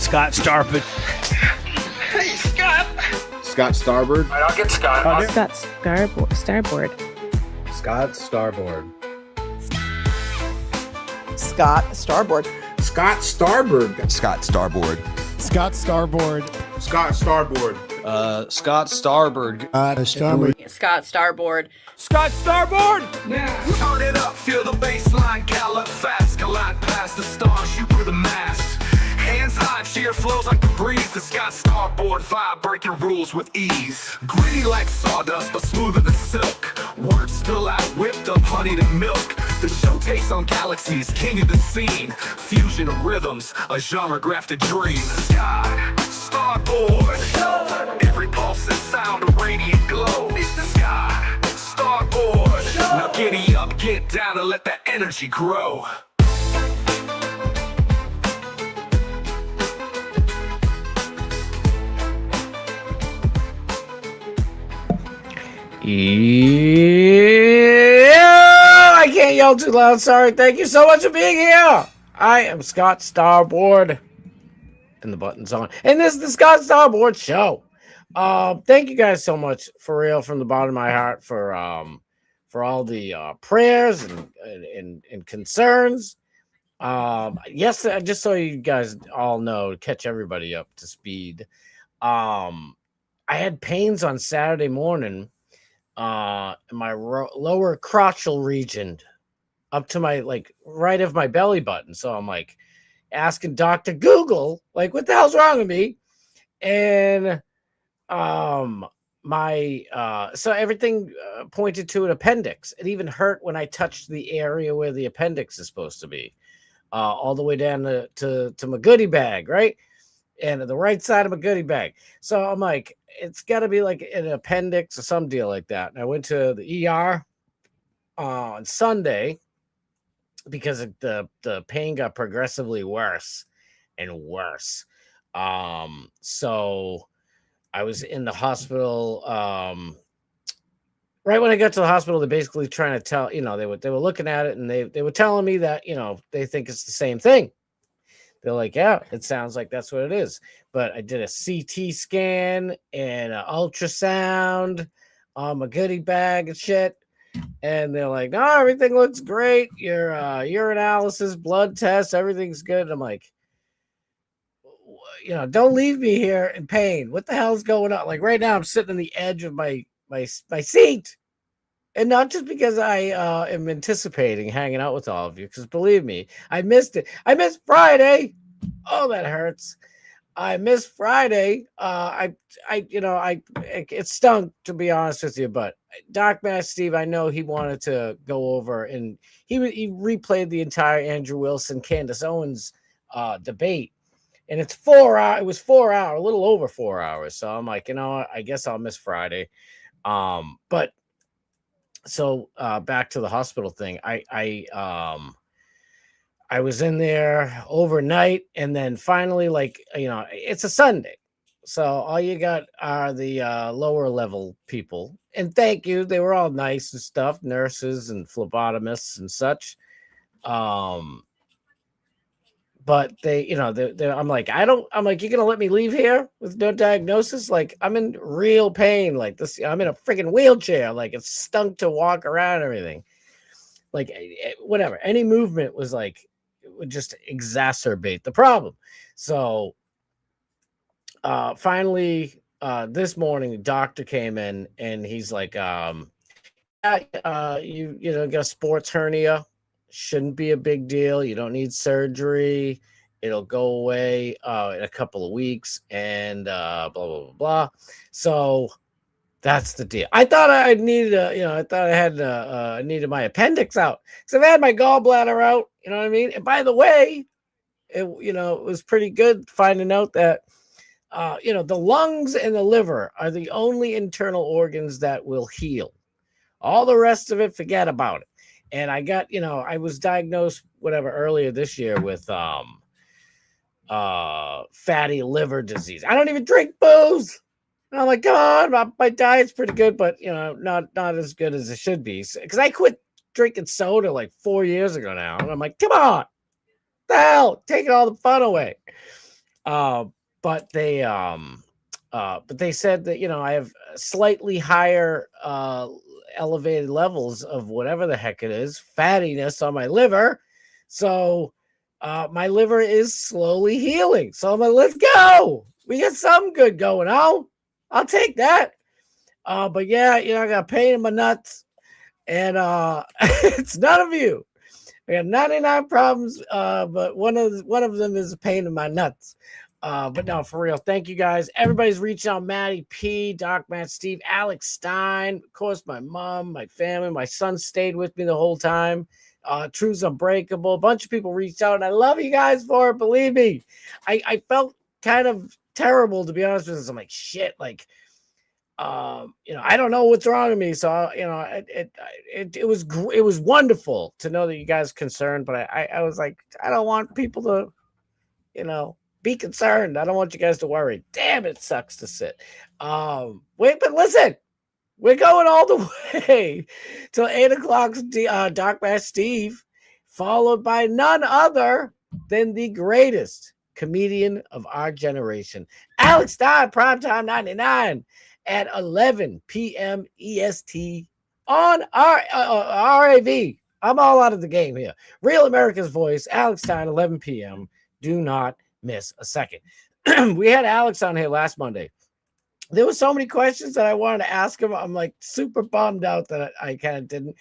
Scott Starboard. Hey, Scott. Scott Starboard. All right, I'll get Scott. Scott Starboard. Scott Starboard. Scott Starboard. Scott Starboard. Scott Starboard. Scott Starboard. Scott Starboard. Scott Starboard. Scott Starboard. Scott Starboard! Now, turn it up, feel the bass line, gallop fast, collide past the stars, shoot through the mast. Hands high, cheer flows like the breeze. The Scott Starboard vibe, breaking rules with ease. Gritty like sawdust, but smoother than silk. Words spill out, whipped up honey and milk. The show takes on galaxies, king of the scene. Fusion of rhythms, a genre grafted dream. Scott Starboard. Every pulse and sound, a radiant glow. It's the Scott Starboard. Now giddy up, get down, and let that energy grow. Yeah, I can't yell too loud. Sorry. Thank you so much for being here. I am Scott Starboard, and the button's on. And this is the Scott Starboard Show. Thank you guys so much, for real, from the bottom of my heart, for all the prayers and concerns. Yes, just so you guys all know, to catch everybody up to speed. I had pains on Saturday morning. In my lower crotchal region, up to my right of my belly button. So I'm asking Dr. Google, what the hell's wrong with me? And so everything pointed to an appendix. It even hurt when I touched the area where the appendix is supposed to be, all the way down to my goodie bag, right? And the right side of my goodie bag. So I'm it's got to be an appendix or some deal like that. And I went to the ER on Sunday because the pain got progressively worse and worse. So I was in the hospital. Right when I got to the hospital, they're basically trying to tell, they were looking at it, and they were telling me that, they think it's the same thing. They're like, yeah, it sounds like that's what it is. But I did a CT scan and an ultrasound on my goodie bag and shit. And they're like, no, everything looks great. Your urinalysis, blood tests, everything's good. And I'm like, don't leave me here in pain. What the hell's going on? Right now, I'm sitting on the edge of my seat. And not just because I am anticipating hanging out with all of you, because believe me, I missed it. I missed Friday. Oh, that hurts. I missed Friday. It stunk, to be honest with you. But Doc Mass Steve, I know he wanted to go over, and he replayed the entire Andrew Wilson, Candace Owens debate. And it's 4 hours. It was 4 hours, a little over 4 hours. So I'm I guess I'll miss Friday. But so back to the hospital thing. I was in there overnight, and then finally, it's a Sunday. So all you got are the lower level people. And thank you. They were all nice and stuff, nurses and phlebotomists and such. But they, I'm you're going to let me leave here with no diagnosis? I'm in real pain. This, I'm in a freaking wheelchair. It stunk to walk around and everything. Whatever. Any movement was it would just exacerbate the problem. So finally, this morning, the doctor came in, and he's you got a sports hernia. Shouldn't be a big deal. You don't need surgery. It'll go away in a couple of weeks, and blah, blah, blah, blah. So that's the deal. I thought I needed I needed my appendix out. So I've had my gallbladder out, you know what I mean? And by the way, it was pretty good finding out that, the lungs and the liver are the only internal organs that will heal. All the rest of it, forget about it. And I got, I was diagnosed earlier this year with fatty liver disease. I don't even drink booze. And I'm like, come on, my diet's pretty good, but not as good as it should be. Because I quit drinking soda 4 years ago now. And I'm like, come on, the hell, taking all the fun away. But they said that, I have slightly higher elevated levels of whatever the heck it is, fattiness on my liver. So my liver is slowly healing. So I'm like, let's go. We got something good going on. I'll take that. But yeah, I got pain in my nuts, and it's none of you. I got 99 problems, but one of them is a pain in my nuts. But no, for real, thank you guys. Everybody's reaching out. Maddie P, Doc Matt, Steve, Alex Stein, of course, my mom, my family, my son stayed with me the whole time. Truth's Unbreakable. A bunch of people reached out, and I love you guys for it. Believe me, I felt kind of terrible, to be honest with you. I'm like, shit, like, I don't know what's wrong with me. So, it was wonderful to know that you guys are concerned, but I was like, I don't want people to, be concerned. I don't want you guys to worry. Damn, it sucks to sit. Wait, but listen, we're going all the way till 8:00. Doc Bass Steve, followed by none other than the greatest comedian of our generation, Alex Stein, Primetime 99 at 11 p.m. EST on RAV. I'm all out of the game here. Real America's Voice, Alex Stein, 11 p.m. Do not miss a second. We had Alex on here last Monday. There were so many questions that I wanted to ask him. I'm like super bummed out that I kind of didn't.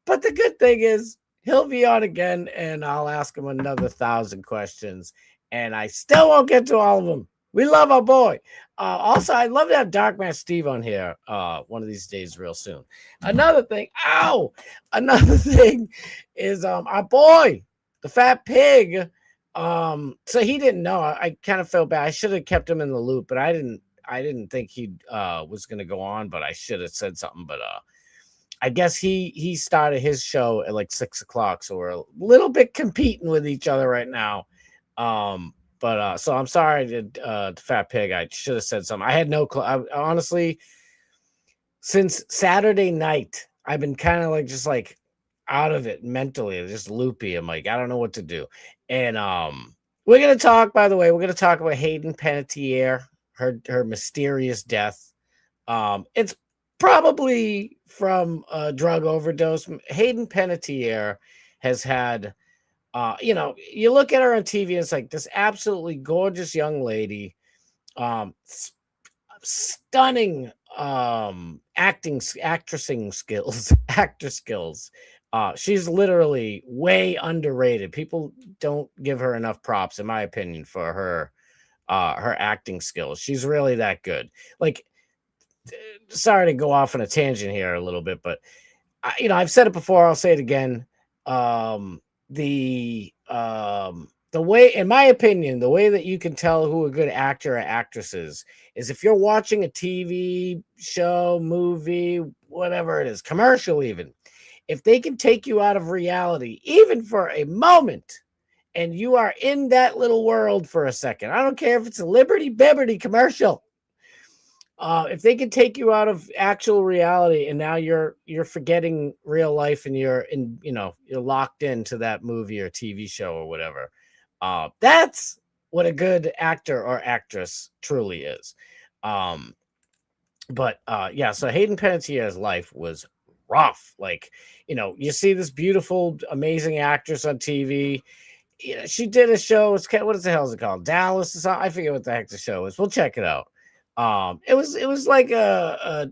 But the good thing is he'll be on again, and I'll ask him another 1,000 questions, and I still won't get to all of them. We love our boy. Also, I'd love to have Dark Man Steve on here one of these days real soon. Another thing is our boy, the Fat Pig. So he didn't know. I kind of felt bad. I should have kept him in the loop, but I didn't think he was going to go on, but I should have said something. But I guess he started his show at like 6:00, so we're a little bit competing with each other right now. But so I'm sorry to Fat Pig. I should have said something. I had no clue. I honestly, since Saturday night, I've been kind of like just like out of it mentally, just loopy. I'm like, I don't know what to do. And we're gonna talk, by the way, about Hayden Panettiere, her mysterious death. It's probably from a drug overdose. Hayden Panettiere has had you look at her on TV, and it's like this absolutely gorgeous young lady, stunning actressing skills, actor skills. She's literally way underrated. People don't give her enough props, in my opinion, for her acting skills. She's really that good. Like, sorry to go off on a tangent here a little bit, but I've said it before. I'll say it again. The way, in my opinion, the way that you can tell who a good actor or actress is if you're watching a TV show, movie, whatever it is, commercial even. If they can take you out of reality, even for a moment, and you are in that little world for a second, I don't care if it's a Liberty Bibberty commercial. If they can take you out of actual reality, and now you're forgetting real life, and you're locked into that movie or TV show or whatever, that's what a good actor or actress truly is. So Hayden Panettiere's life was rough. Like, you see this beautiful, amazing actress on TV. She did a show. What the hell is it called? Dallas or something? I forget what the heck the show is. We'll check it out. It was like a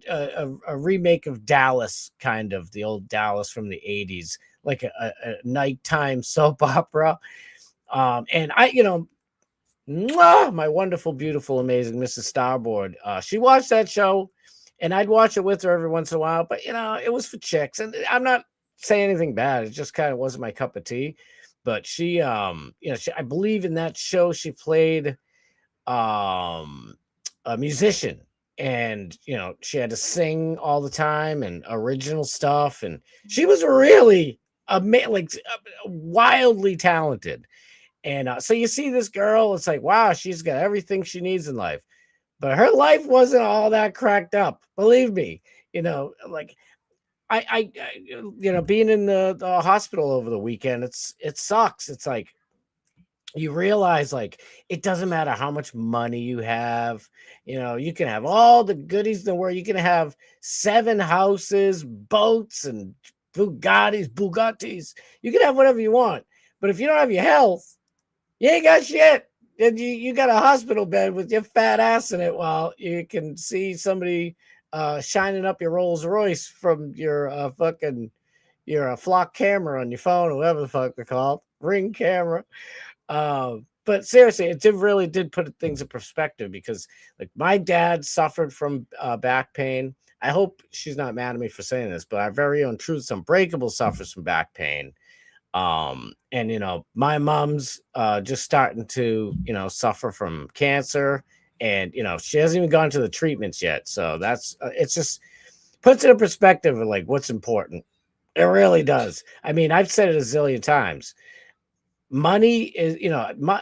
remake of Dallas, kind of the old Dallas from the 80s, like a nighttime soap opera. And my wonderful, beautiful, amazing Mrs. Starboard. She watched that show, and I'd watch it with her every once in a while, but it was for chicks, and I'm not saying anything bad. It just kind of wasn't my cup of tea. But she, I believe in that show she played a musician, and she had to sing all the time and original stuff, and she was really wildly talented. And so you see this girl, it's like, wow, she's got everything she needs in life. But her life wasn't all that cracked up. Believe me, like I being in the hospital over the weekend, it sucks. It's like, you realize like it doesn't matter how much money you have. You can have all the goodies in the world. You can have 7 houses, boats, and Bugattis. You can have whatever you want. But if you don't have your health, you ain't got shit. And you got a hospital bed with your fat ass in it while you can see somebody shining up your Rolls Royce from your fucking your flock camera on your phone or whatever the fuck they're called, Ring camera. But seriously, it really did put things in perspective because like my dad suffered from back pain. I hope she's not mad at me for saying this, but our very own Truth Unbreakable suffers from back pain. And my mom's just starting to suffer from cancer, and she hasn't even gone to the treatments yet. So that's it's just puts it in perspective of like what's important. It really does. I mean, I've said it a zillion times. Money is,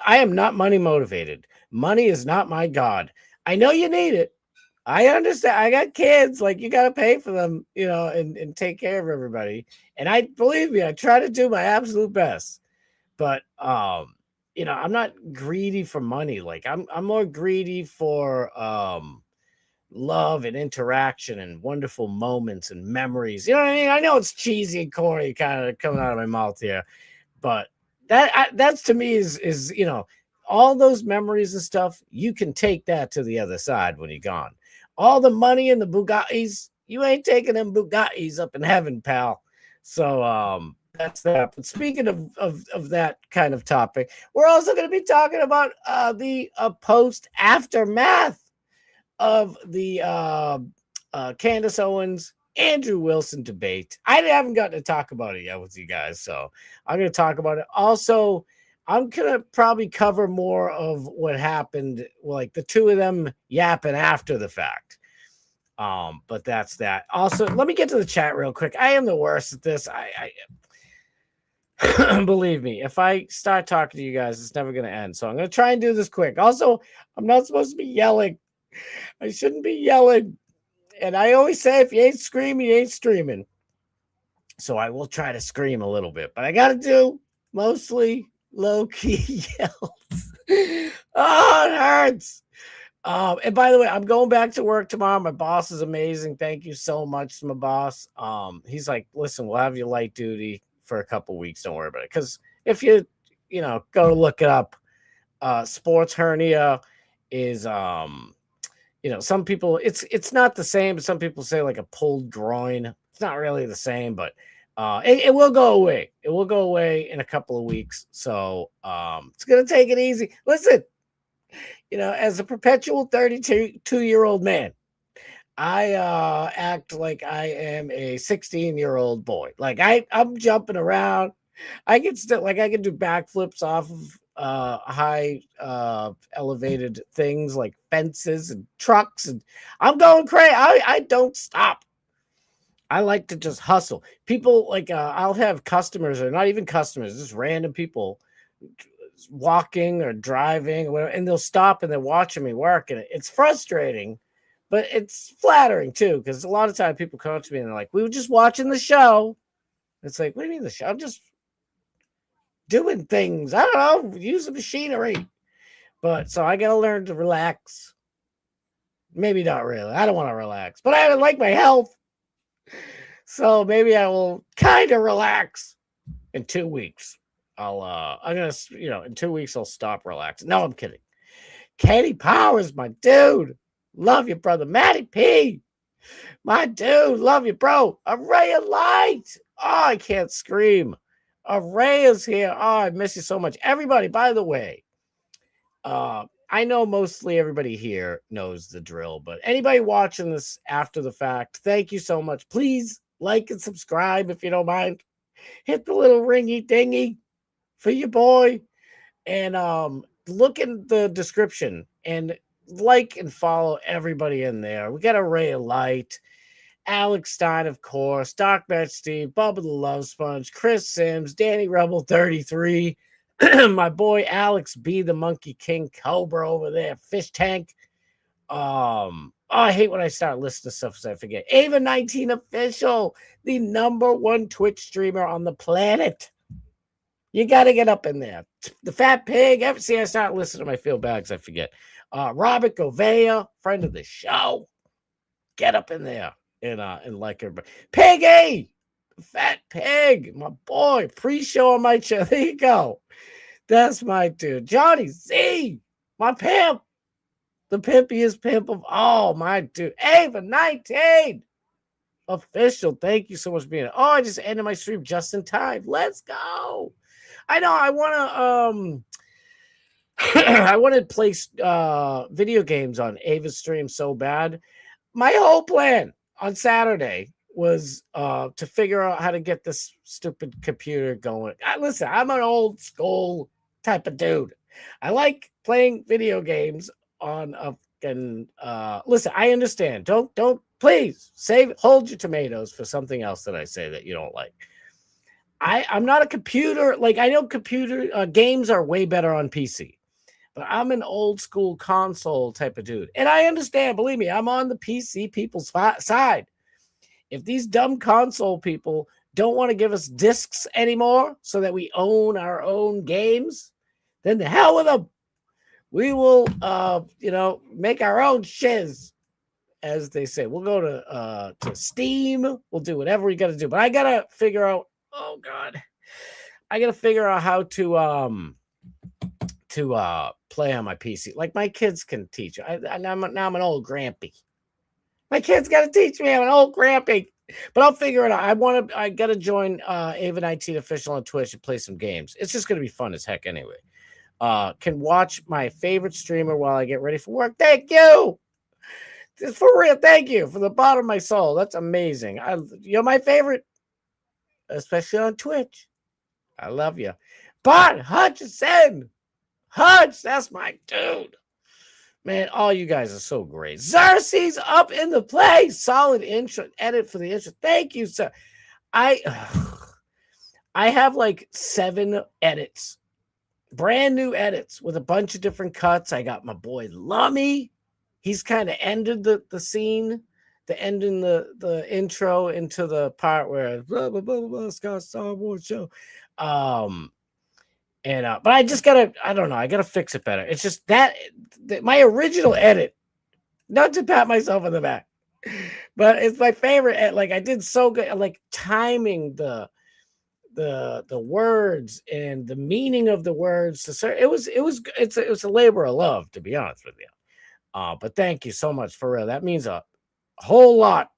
I am not money motivated. Money is not my God. I know you need it. I understand. I got kids. Like, you got to pay for them, and take care of everybody. And believe me, I try to do my absolute best. But, I'm not greedy for money. Like, I'm more greedy for love and interaction and wonderful moments and memories. You know what I mean? I know it's cheesy and corny kind of coming out of my mouth here, but that's to me is all those memories and stuff. You can take that to the other side when you're gone. All the money and the Bugattis, you ain't taking them Bugattis up in heaven, pal. So that's that. But speaking of that kind of topic, we're also going to be talking about the post aftermath of the Candace Owens Andrew Wilson debate. I haven't gotten to talk about it yet with you guys, so I'm going to talk about it. Also, I'm going to probably cover more of what happened, like the two of them yapping after the fact. But that's that. Also, let me get to the chat real quick. I am the worst at this. I believe me, if I start talking to you guys, it's never going to end. So I'm going to try and do this quick. Also, I'm not supposed to be yelling. I shouldn't be yelling. And I always say, if you ain't screaming, you ain't streaming. So I will try to scream a little bit, but I got to do mostly low-key yells. Oh, it hurts. And by the way, I'm going back to work tomorrow. My boss is amazing. Thank you so much to my boss. He's like, listen, we'll have you light duty for a couple weeks. Don't worry about it. Because if you go to look it up, sports hernia is some people it's not the same, but some people say like a pulled groin. It's not really the same, but it will go away. It will go away in a couple of weeks. So it's gonna take it easy. Listen, as a perpetual 32-year-old man, I act like I am a 16-year-old boy. Like I'm jumping around. I can do backflips off of high elevated things like fences and trucks, and I'm going crazy. I don't stop. I like to just hustle. People like I'll have customers, or not even customers, just random people walking or driving or whatever, and they'll stop and they're watching me work, and it's frustrating, but it's flattering too, because a lot of time people come up to me and they're like, we were just watching the show. It's like, what do you mean the show? I'm just doing things. I don't know, use the machinery. But so I gotta learn to relax. Maybe not really. I don't want to relax, but I like my health. So maybe I will kind of relax in 2 weeks. I'm gonna, in 2 weeks I'll stop relaxing. No, I'm kidding. Katie Powers, my dude. Love you, brother. Matty P. My dude, love you, bro. A ray of light. Oh, I can't scream. Ray is here. Oh, I miss you so much. Everybody, by the way, I know mostly everybody here knows the drill, but anybody watching this after the fact, thank you so much. Please like and subscribe if you don't mind. Hit the little ringy dingy for your boy. And look in the description and like and follow everybody in there. We got a Ray of Light, Alex Stein, of course, Doc Matt Steve, Bubba the Love Sponge, Chris Sims, Danny Rebel 33, my boy Alex B, the MonkeyKing, Cobra over there, Fish Tank. I hate when I start listing stuff so I forget. Ava 19 Official, the #1 Twitch streamer on the planet. You got to get up in there. The Fat Pig. See, I start listening to my field bags. I forget. Robert Govea, friend of the show. Get up in there and like everybody. Piggy, Fat Pig, my boy. Pre-show on my show. There you go. That's my dude. Johnny Z, my pimp. The pimpiest pimp of all, my dude. Ava 19. Official. Thank you so much for being here. Oh, I just ended my stream just in time. Let's go. I know. I want to I want to play video games on Ava's stream so bad. My whole plan on Saturday was to figure out how to get this stupid computer going. Listen, I'm an old school type of dude. I like playing video games on a listen, I understand. Don't please hold your tomatoes for something else that I say that you don't like. I'm not a computer. Like, I know computer games are way better on PC, but I'm an old school console type of dude. And I understand, believe me, I'm on the PC people's side. If these dumb console people don't want to give us discs anymore so that we own our own games, then the hell with them. We will, make our own shiz, as they say. We'll go to Steam. We'll do whatever we got to do. But I got to figure out, oh, God. I got to figure out how to play on my PC. Like, my kids can teach. Now I'm an old grampy. My kids got to teach me. I'm an old grampy. But I'll figure it out. I got to join Ava 19 official on Twitch and play some games. It's just going to be fun as heck anyway. Can watch my favorite streamer while I get ready for work. Thank you. For real, thank you from the bottom of my soul. That's amazing. You're my favorite, especially on Twitch. I love you. But Hutchison, Hutch, that's my dude. Man, all you guys are so great. Xerxes up in the place. Solid intro, edit for the intro. Thank you, sir. I have like 7 edits. Brand new edits with a bunch of different cuts. I got my boy Lummy. He's kind of ended the scene, ending the intro into the part where blah blah blah blah Scott Star Wars show. But I just gotta, I don't know, I gotta fix it better. It's just that my original edit, not to pat myself on the back, but it's my favorite. Like, I did so good, like timing the words and the meaning of the words. It's a labor of love, to be honest with you. But thank you so much, for real. That means a whole lot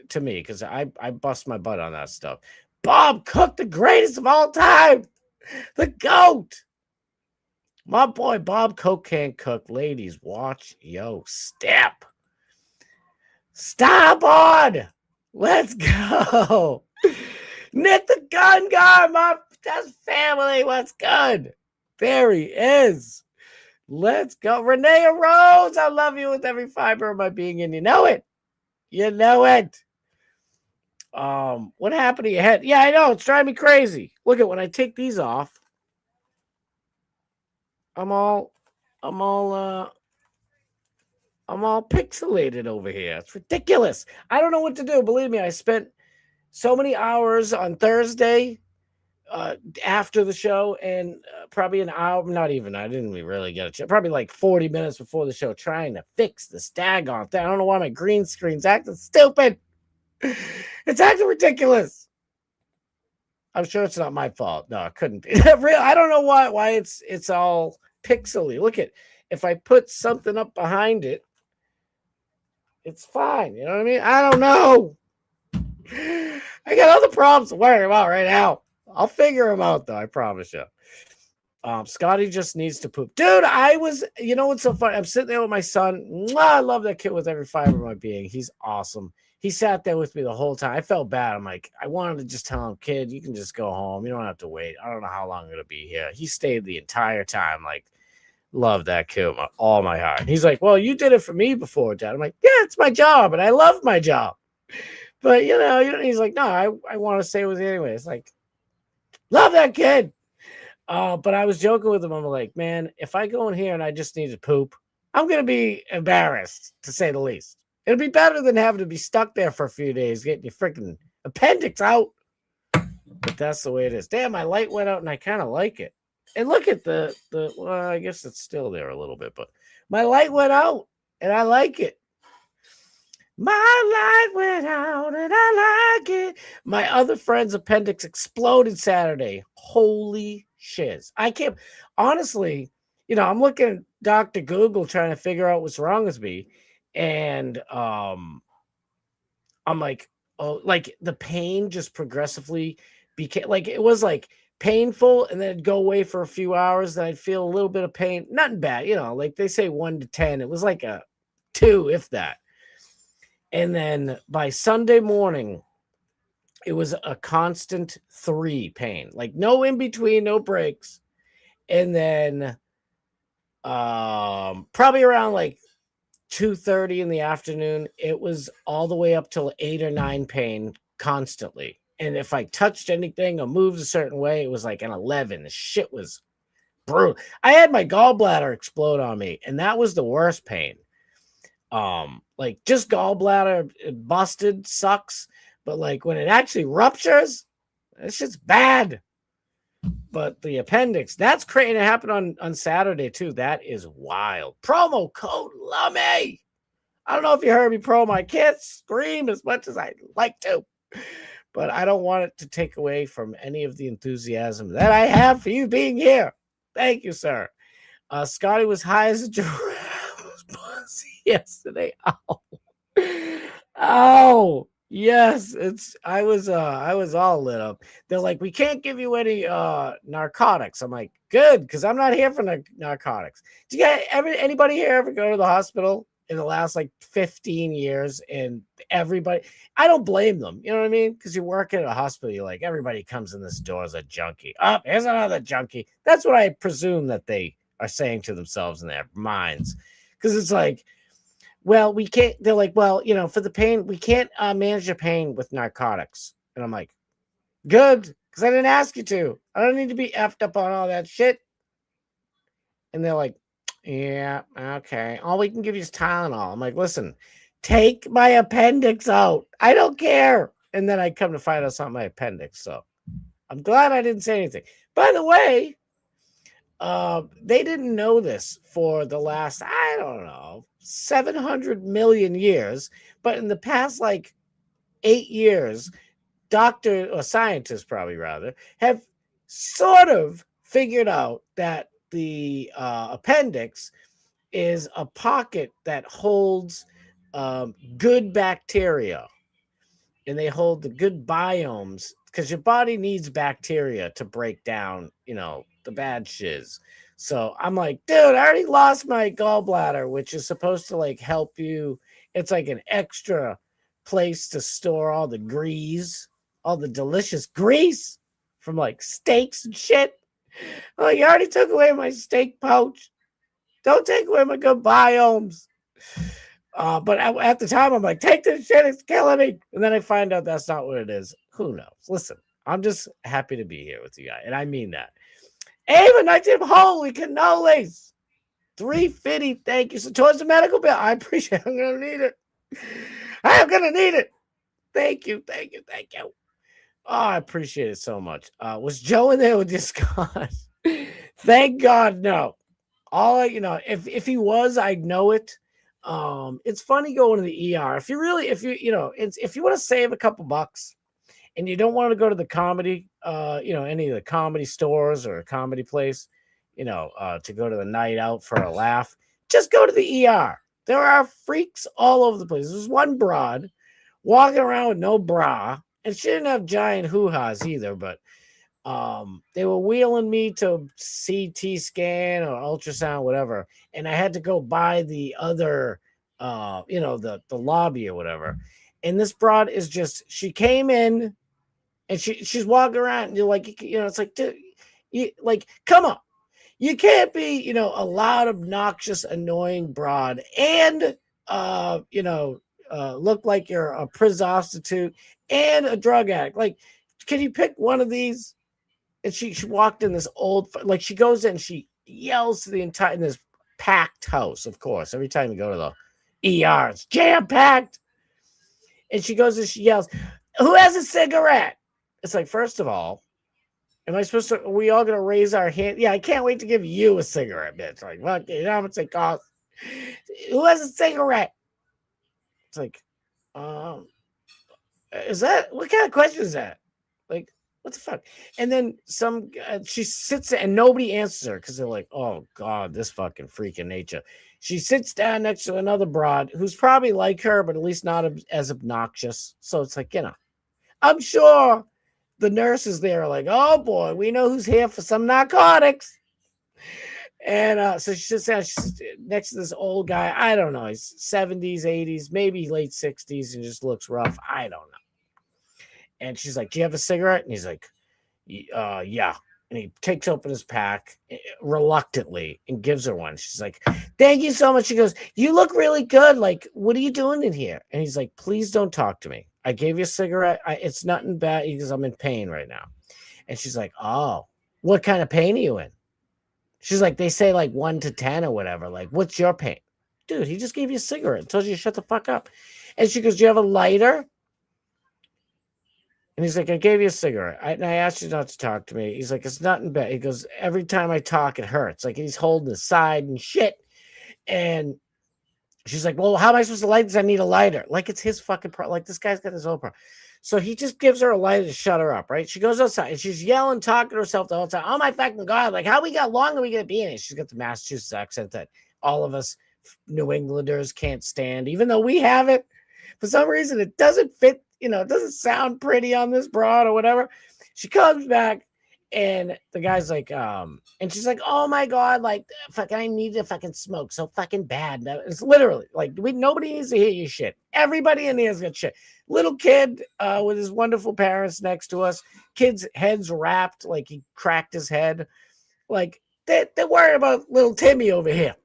to me, because I bust my butt on that stuff. Bob Cook, the greatest of all time, the GOAT. My boy Bob Cook can't cook. Ladies, watch yo step. Starboard. Let's go. Nick the Gun Guy, that's family. What's good? There he is. Let's go. Renee Rose, I love you with every fiber of my being, and you know it. You know it. What happened to your head? Yeah, I know. It's driving me crazy. Look at when I take these off. I'm all pixelated over here. It's ridiculous. I don't know what to do. Believe me, I spent so many hours on Thursday after the show, and probably an hour, not even, I didn't really get a chance, probably like 40 minutes before the show, trying to fix this daggone thing. I don't know why my green screen's acting stupid. It's acting ridiculous. I'm sure it's not my fault. No, it couldn't be. I don't know why it's all pixely. Look at, if I put something up behind it, it's fine. You know what I mean? I don't know. I got other problems to worry about right now. I'll figure them out, though. I promise you. Scotty just needs to poop. Dude, you know what's so funny? I'm sitting there with my son. Mwah, I love that kid with every fiber of my being. He's awesome. He sat there with me the whole time. I felt bad. I'm like, I wanted to just tell him, kid, you can just go home. You don't have to wait. I don't know how long I'm going to be here. He stayed the entire time. Like, love that kid with all my heart. He's like, well, you did it for me before, Dad. I'm like, yeah, it's my job, and I love my job. But, he's like, no, I want to stay with you anyway. It's like, love that kid. But I was joking with him. I'm like, man, if I go in here and I just need to poop, I'm going to be embarrassed, to say the least. It'll be better than having to be stuck there for a few days getting your freaking appendix out. But that's the way it is. Damn, my light went out and I kind of like it. And look at the well, I guess it's still there a little bit, but my light went out and I like it. My light went out and I like it. My other friend's appendix exploded Saturday. Holy shiz. I can't, honestly, I'm looking at Dr. Google trying to figure out what's wrong with me. And I'm like, oh, like the pain just progressively became like, it was like painful and then it'd go away for a few hours. Then I'd feel a little bit of pain. Nothing bad, like they say 1 to 10. It was like a 2, if that. And then by Sunday morning, it was a constant 3 pain, like no in between, no breaks. And then probably around like 2:30 in the afternoon, it was all the way up till 8 or 9 pain constantly. And if I touched anything or moved a certain way, it was like an 11. The shit was brutal. I had my gallbladder explode on me, and that was the worst pain. Like just gallbladder busted sucks, but like when it actually ruptures, that shit's bad. But the appendix, that's crazy. It happened on Saturday too. That is wild. Promo code LUMMY. I don't know if you heard me promo. I can't scream as much as I like to, but I don't want it to take away from any of the enthusiasm that I have for you being here. Thank you, sir. Scotty was high as a giraffe yesterday. Oh, yes. I was all lit up. They're like, we can't give you any narcotics. I'm like, good, because I'm not here for narcotics. Do you guys anybody here ever go to the hospital in the last like 15 years? And everybody, I don't blame them. You know what I mean? Because you work at a hospital, you're like, everybody comes in this door as a junkie. Oh, here's another junkie. That's what I presume that they are saying to themselves in their minds. Because it's like, well, we can't. They're like, well, for the pain, we can't manage your pain with narcotics. And I'm like, good, because I didn't ask you to. I don't need to be effed up on all that shit. And they're like, yeah, okay. All we can give you is Tylenol. I'm like, listen, take my appendix out. I don't care. And then I come to find out it's not my appendix. So I'm glad I didn't say anything. By the way, they didn't know this for the last, I don't know, 700 million years. But in the past, like 8 years, scientists probably rather, have sort of figured out that the appendix is a pocket that holds good bacteria. And they hold the good biomes because your body needs bacteria to break down, the bad shiz. So I'm like, dude, I already lost my gallbladder, which is supposed to like help you. It's like an extra place to store all the grease, all the delicious grease from like steaks and shit. I'm like, you already took away my steak pouch. Don't take away my good biomes. But at the time, I'm like, take this shit, it's killing me. And then I find out that's not what it is. Who knows? Listen, I'm just happy to be here with you guys. And I mean that. Ava, 19, holy cannolis. 350, thank you. So towards the medical bill, I appreciate it. I'm going to need it. I'm going to need it. Thank you. Oh, I appreciate it so much. Was Joe in there with you, Scott? Thank God, no. If he was, I'd know it. It's funny going to the ER. If you want to save a couple bucks and you don't want to go to the comedy, any of the comedy stores or a comedy place, to go to the night out for a laugh, just go to the ER. There are freaks all over the place. There's one broad walking around with no bra, and she didn't have giant hoo-has either, but they were wheeling me to CT scan or ultrasound, whatever. And I had to go by the other, the lobby or whatever. And this broad is she came in and she's walking around and you're like, it's like, dude, come on. You can't be, a loud, obnoxious, annoying broad and, look like you're a prostitute and a drug addict. Like, can you pick one of these? And she walked in this old, like she goes in, she yells to in this packed house, of course. Every time you go to the ER, it's jam-packed. And she goes and she yells, who has a cigarette? it's like, first of all, am I supposed to? Are we all gonna raise our hand? Yeah, I can't wait to give you a cigarette, bitch. Like, fuck, you know how much it costs? Who has a cigarette? It's like, um, is that what kind of question is that? Like, what the fuck? And then she sits there and nobody answers her because they're like, oh god, this fucking freak in nature. She sits down next to another broad who's probably like her, but at least not as obnoxious. So it's like, I'm sure the nurses there are like, oh boy, we know who's here for some narcotics. And so she sits down next to this old guy. I don't know. He's 70s, 80s, maybe late 60s, and just looks rough. I don't know. And she's like, do you have a cigarette? And he's like, yeah. And he takes open his pack reluctantly and gives her one. She's like, thank you so much. She goes, you look really good. Like, what are you doing in here? And he's like, please don't talk to me. I gave you a cigarette. It's nothing bad because I'm in pain right now. And she's like, oh, what kind of pain are you in? She's like, they say like 1 to 10 or whatever. Like, what's your pain? Dude, he just gave you a cigarette. Told you to shut the fuck up. And she goes, do you have a lighter? And he's like, I gave you a cigarette. And I asked you not to talk to me. He's like, it's nothing bad. He goes, every time I talk, it hurts. Like, he's holding his side and shit. And she's like, well, how am I supposed to light this? I need a lighter. Like, it's his fucking problem. Like, this guy's got his own problem. So he just gives her a lighter to shut her up, right? She goes outside and she's yelling, talking to herself the whole time. Oh my fucking God. Like, how long are we going to be in it? She's got the Massachusetts accent that all of us New Englanders can't stand, even though we have it. For some reason, it doesn't fit, it doesn't sound pretty on this broad or whatever. She comes back and the guy's like, and she's like, oh my God, like, fucking, I need to fucking smoke so fucking bad. It's literally like, nobody needs to hear your shit. Everybody in here's got shit. Little kid with his wonderful parents next to us. Kid's head's wrapped, like he cracked his head. Like, they're worried about little Timmy over here.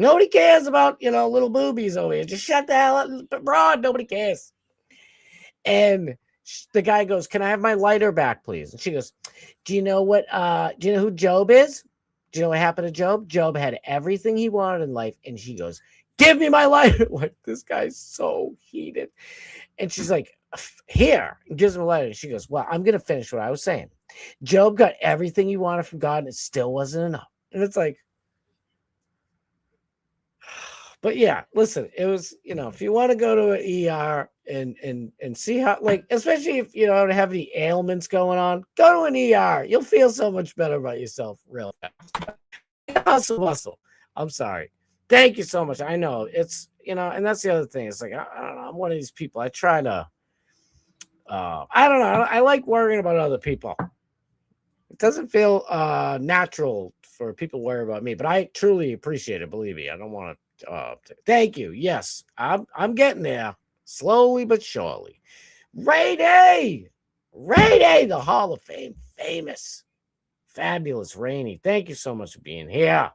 Nobody cares about, little boobies over here. Just shut the hell up, broad. Nobody cares. And the guy goes, can I have my lighter back, please? And she goes, do you know who Job is? Do you know what happened to Job? Job had everything he wanted in life. And she goes, give me my lighter. Like, this guy's so heated. And she's like, here, and gives him a lighter. And she goes, well, I'm going to finish what I was saying. Job got everything he wanted from God, and it still wasn't enough. And it's like, but yeah, listen, it was, if you want to go to an ER and see how, like, especially if you don't have any ailments going on, go to an ER. You'll feel so much better about yourself real fast. Hustle. I'm sorry. Thank you so much. I know it's, and that's the other thing. It's like, I don't know. I'm one of these people. I try to, I don't know. I like worrying about other people. It doesn't feel natural for people to worry about me, but I truly appreciate it. Believe me. I don't want to. Thank you. Yes, I'm getting there slowly but surely. Ray Day, the Hall of Fame, famous, fabulous Rainey. Thank you so much for being here.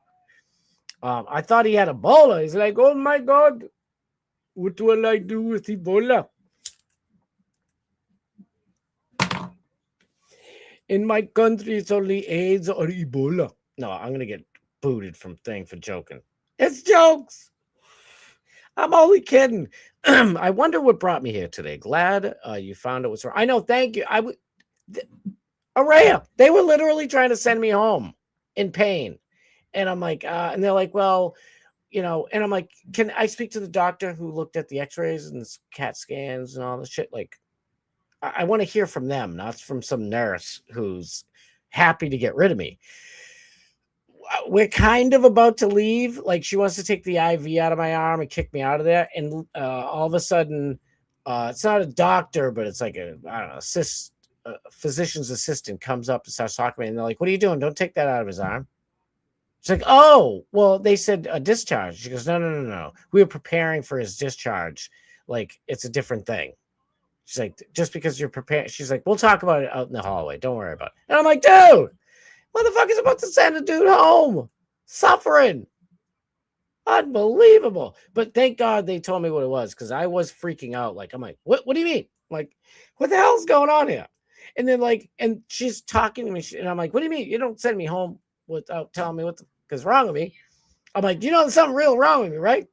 I thought he had Ebola. He's like, oh my God, what will I do with Ebola? In my country, it's only AIDS or Ebola. No, I'm gonna get booted from thing for joking. It's jokes. I'm only kidding. I wonder what brought me here today. Glad you found it was wrong. I know. Thank you. Araya, they were literally trying to send me home in pain. And I'm like, and they're like, well, and I'm like, can I speak to the doctor who looked at the x-rays and the CAT scans and all this shit? Like, I want to hear from them, not from some nurse who's happy to get rid of me. We're kind of about to leave. Like, she wants to take the IV out of my arm and kick me out of there. And all of a sudden, it's not a doctor, but it's like a physician's assistant comes up and starts talking to me. And they're like, what are you doing? Don't take that out of his arm. She's like, oh, well, they said a discharge. She goes, no. We were preparing for his discharge. Like, it's a different thing. She's like, just because you're prepared. She's like, we'll talk about it out in the hallway. Don't worry about it. And I'm like, dude. Motherfucker's about to send a dude home. Suffering. Unbelievable. But thank God they told me what it was, because I was freaking out. Like, I'm like, what do you mean? Like, what the hell's going on here? And then, like, and she's talking to me, and I'm like, what do you mean? You don't send me home without telling me what the fuck is wrong with me. I'm like, there's something real wrong with me, right?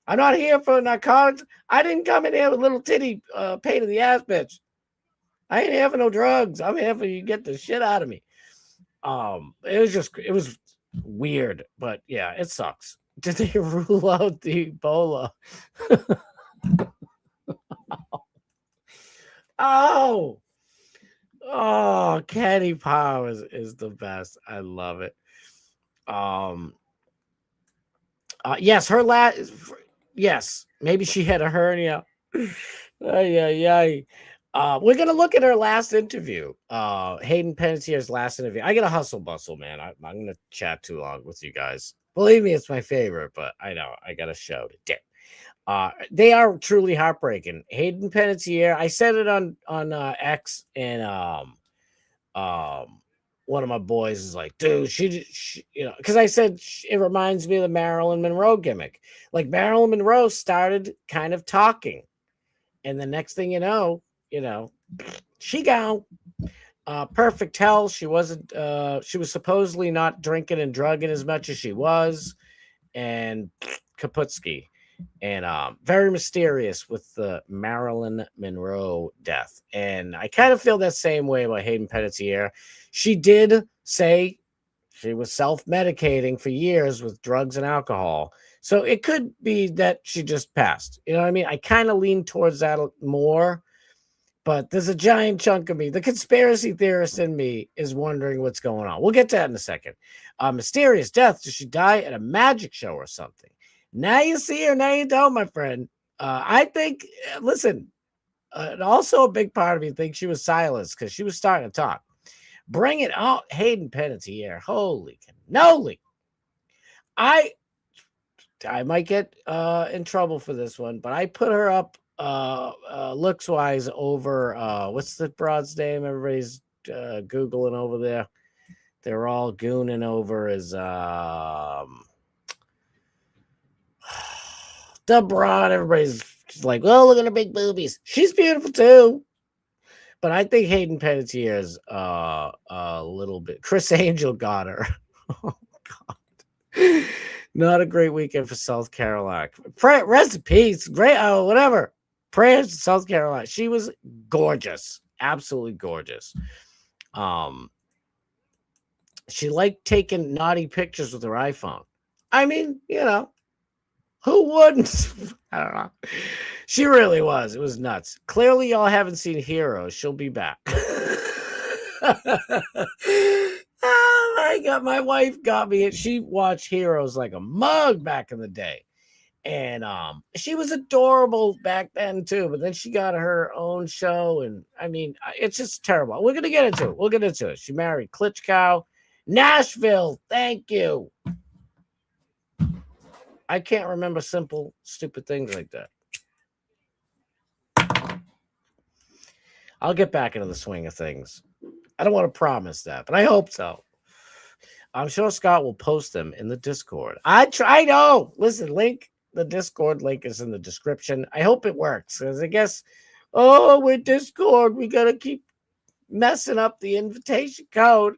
I'm not here for narcotics. I didn't come in here with little titty pain in the ass, bitch. I ain't having no drugs. I'm having you get the shit out of me. It was weird, but yeah, it sucks. Did they rule out the Ebola? Oh, Kenny Powers is the best. I love it. Yes, her last. Yes, maybe she had a hernia. Ay. We're gonna look at her last interview. Hayden Panettiere's last interview. I get a hustle bustle, man. I'm gonna chat too long with you guys. Believe me, it's my favorite, but I know I got a show to do. They are truly heartbreaking. Hayden Panettiere. I said it on X, and one of my boys is like, dude, she you know, because I said it reminds me of the Marilyn Monroe gimmick. Like Marilyn Monroe started kind of talking, and the next thing you know, she gone. Perfect health. She wasn't. She was supposedly not drinking and drugging as much as she was, and Kaputski. And very mysterious with the Marilyn Monroe death. And I kind of feel that same way about Hayden Panettiere. She did say she was self-medicating for years with drugs and alcohol. So it could be that she just passed. You know what I mean? I kind of lean towards that more. But there's a giant chunk of me. The conspiracy theorist in me is wondering what's going on. We'll get to that in a second. Mysterious death. Did she die at a magic show or something? Now you see her, now you don't, my friend. I think, listen, also a big part of me thinks she was silenced because she was starting to talk. Bring it on, Hayden Panettiere. Holy cannoli. I might get in trouble for this one, but I put her up looks-wise over, what's the broad's name? Everybody's Googling over there. They're all gooning over as... the broad, everybody's like, oh, look at her big boobies. She's beautiful too. But I think Hayden Panettiere is a little bit. Chris Angel got her. Oh, God. Not a great weekend for South Carolina. Rest in peace. Great, whatever. Prayers to South Carolina. She was gorgeous. Absolutely gorgeous. She liked taking naughty pictures with her iPhone. I mean, who wouldn't? I don't know. She really was. It was nuts. Clearly, y'all haven't seen Heroes. She'll be back. Oh, my God. My wife got me. She watched Heroes like a mug back in the day. And she was adorable back then, too. But then she got her own show. And, I mean, it's just terrible. We're going to get into it. We'll get into it. She married Klitschko. Nashville. Thank you. I can't remember simple, stupid things like that. I'll get back into the swing of things. I don't want to promise that, but I hope so. I'm sure Scott will post them in the Discord. I know. Listen, the Discord link is in the description. I hope it works, because I guess, with Discord, we got to keep messing up the invitation code.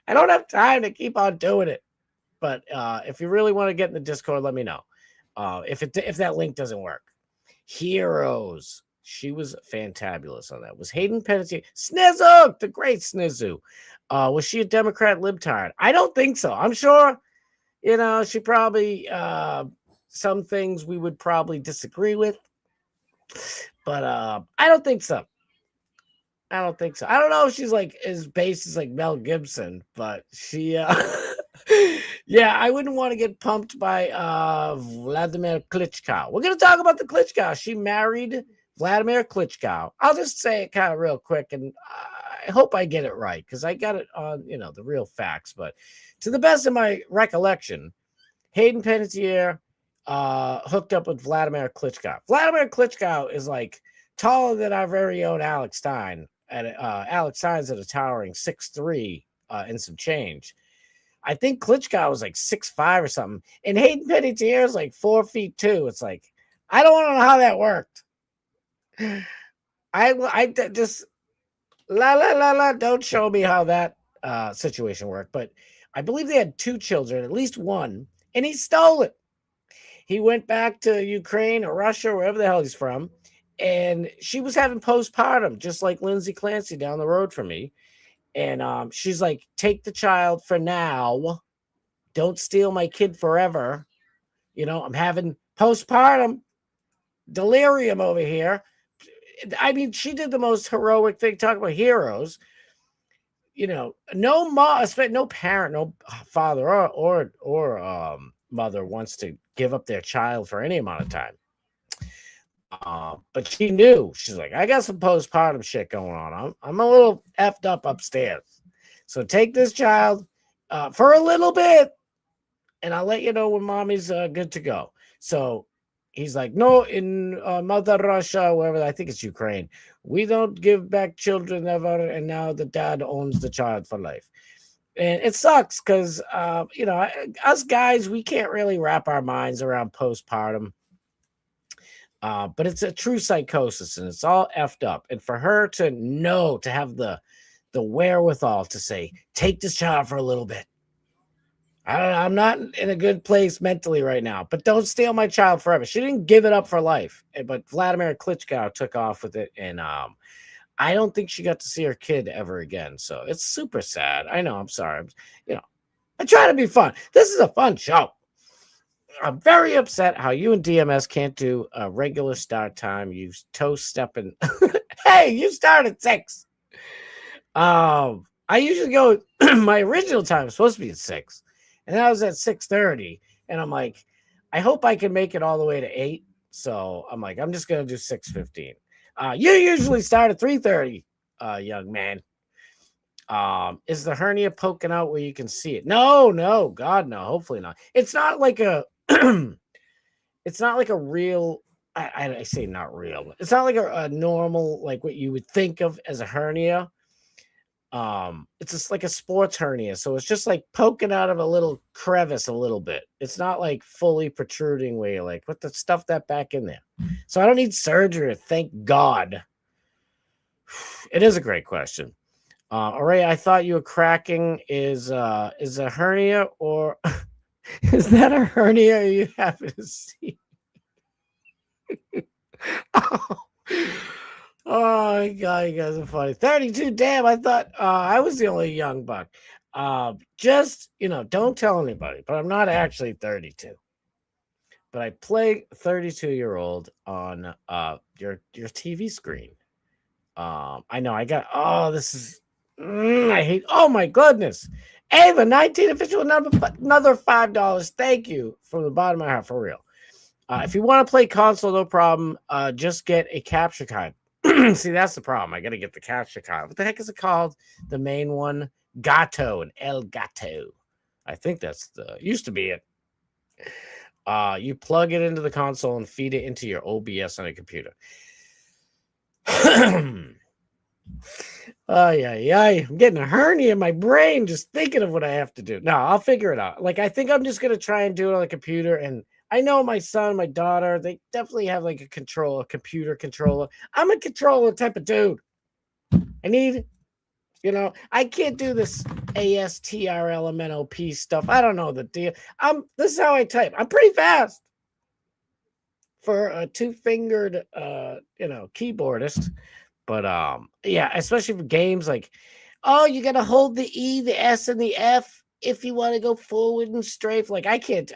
I don't have time to keep on doing it. But if you really want to get in the Discord, let me know. If that link doesn't work. Heroes. She was fantabulous on that. Was Hayden Panettiere. Snizzu! The great Snizzu. Was she a Democrat libtard? I don't think so. I'm sure, she probably, some things we would probably disagree with. But I don't think so. I don't know if she's like as based as like Mel Gibson, but she... Yeah, I wouldn't want to get pumped by Vladimir Klitschko. We're going to talk about the Klitschko. She married Vladimir Klitschko. I'll just say it kind of real quick, and I hope I get it right, because I got it on, the real facts. But to the best of my recollection, Hayden Panettiere hooked up with Vladimir Klitschko. Vladimir Klitschko is like taller than our very own Alex Stein. Alex Stein's at a towering 6'3" and some change. I think Klitschko was like 6'5" or something. And Hayden Panettiere is like 4'2". It's like, I don't want to know how that worked. I just, don't show me how that situation worked. But I believe they had 2 children, at least one, and he stole it. He went back to Ukraine or Russia, wherever the hell he's from, And she was having postpartum, just like Lindsay Clancy down the road from me. And she's like, take the child for now. Don't steal my kid forever. You know, I'm having postpartum delirium over here. I mean, she did the most heroic thing. Talk about heroes. You know, no mom, no parent, no father or mother wants to give up their child for any amount of time. But she knew. She's like, I got some postpartum shit going on. I'm a little effed up upstairs. So take this child for a little bit, and I'll let you know when mommy's good to go. So he's like, no, in Mother Russia, wherever, I think it's Ukraine, we don't give back children ever, and now the dad owns the child for life. And it sucks because, you know, us guys, we can't really wrap our minds around postpartum. But it's a true psychosis, and it's all effed up. And for her to know, to have the wherewithal to say, take this child for a little bit. I'm not in a good place mentally right now, but don't steal my child forever. She didn't give it up for life, but Vladimir Klitschko took off with it, and I don't think she got to see her kid ever again. So it's super sad. I know. I'm sorry. You know, I try to be fun. This is a fun show. I'm very upset how you and DMS can't do a regular start time. You toe stepping. Hey, you start at 6. I usually go. My original time was supposed to be at 6, and then I was at 6:30. And I'm like, I hope I can make it all the way to 8. So I'm like, I'm just gonna do 6:15. You usually start at 3:30, young man. Is the hernia poking out where you can see it? No, God, no. Hopefully not. It's not like a. It's not like a real. I say not real. It's not like a normal, like what you would think of as a hernia. It's just like a sports hernia, so it's just like poking out of a little crevice a little bit. It's not like fully protruding where you're like, what the stuff that back in there. So I don't need surgery. Thank God. It is a great question. Array, I thought you were cracking. Is a hernia or is that a hernia you have to see? Oh my God, you guys are funny. 32, damn, I thought I was the only young buck. Just, you know, don't tell anybody, but I'm not actually 32. But I play 32-year-old on your TV screen. I know I got, this is, I hate, oh my goodness. Ava, 19 official number, another $5. Thank you from the bottom of my heart, for real. If you want to play console, no problem. Just get a capture card. See, that's the problem. I got to get the capture card. What the heck is it called? The main one? Gato and El Gato. I think that's used to be it. You plug it into the console and feed it into your OBS on a computer. I'm getting a hernia in my brain just thinking of what I have to do. No, I'll figure it out. Like, I think I'm just going to try and do it on the computer. And I know my son, my daughter, they definitely have like a computer controller. I'm a controller type of dude. I need, you know, I can't do this ASTRLMNOP stuff. I don't know the deal. This is how I type. I'm pretty fast for a 2-fingered, keyboardist. But yeah, especially for games like, oh, you got to hold the E, the S, and the F if you want to go forward and strafe. Like, I can't.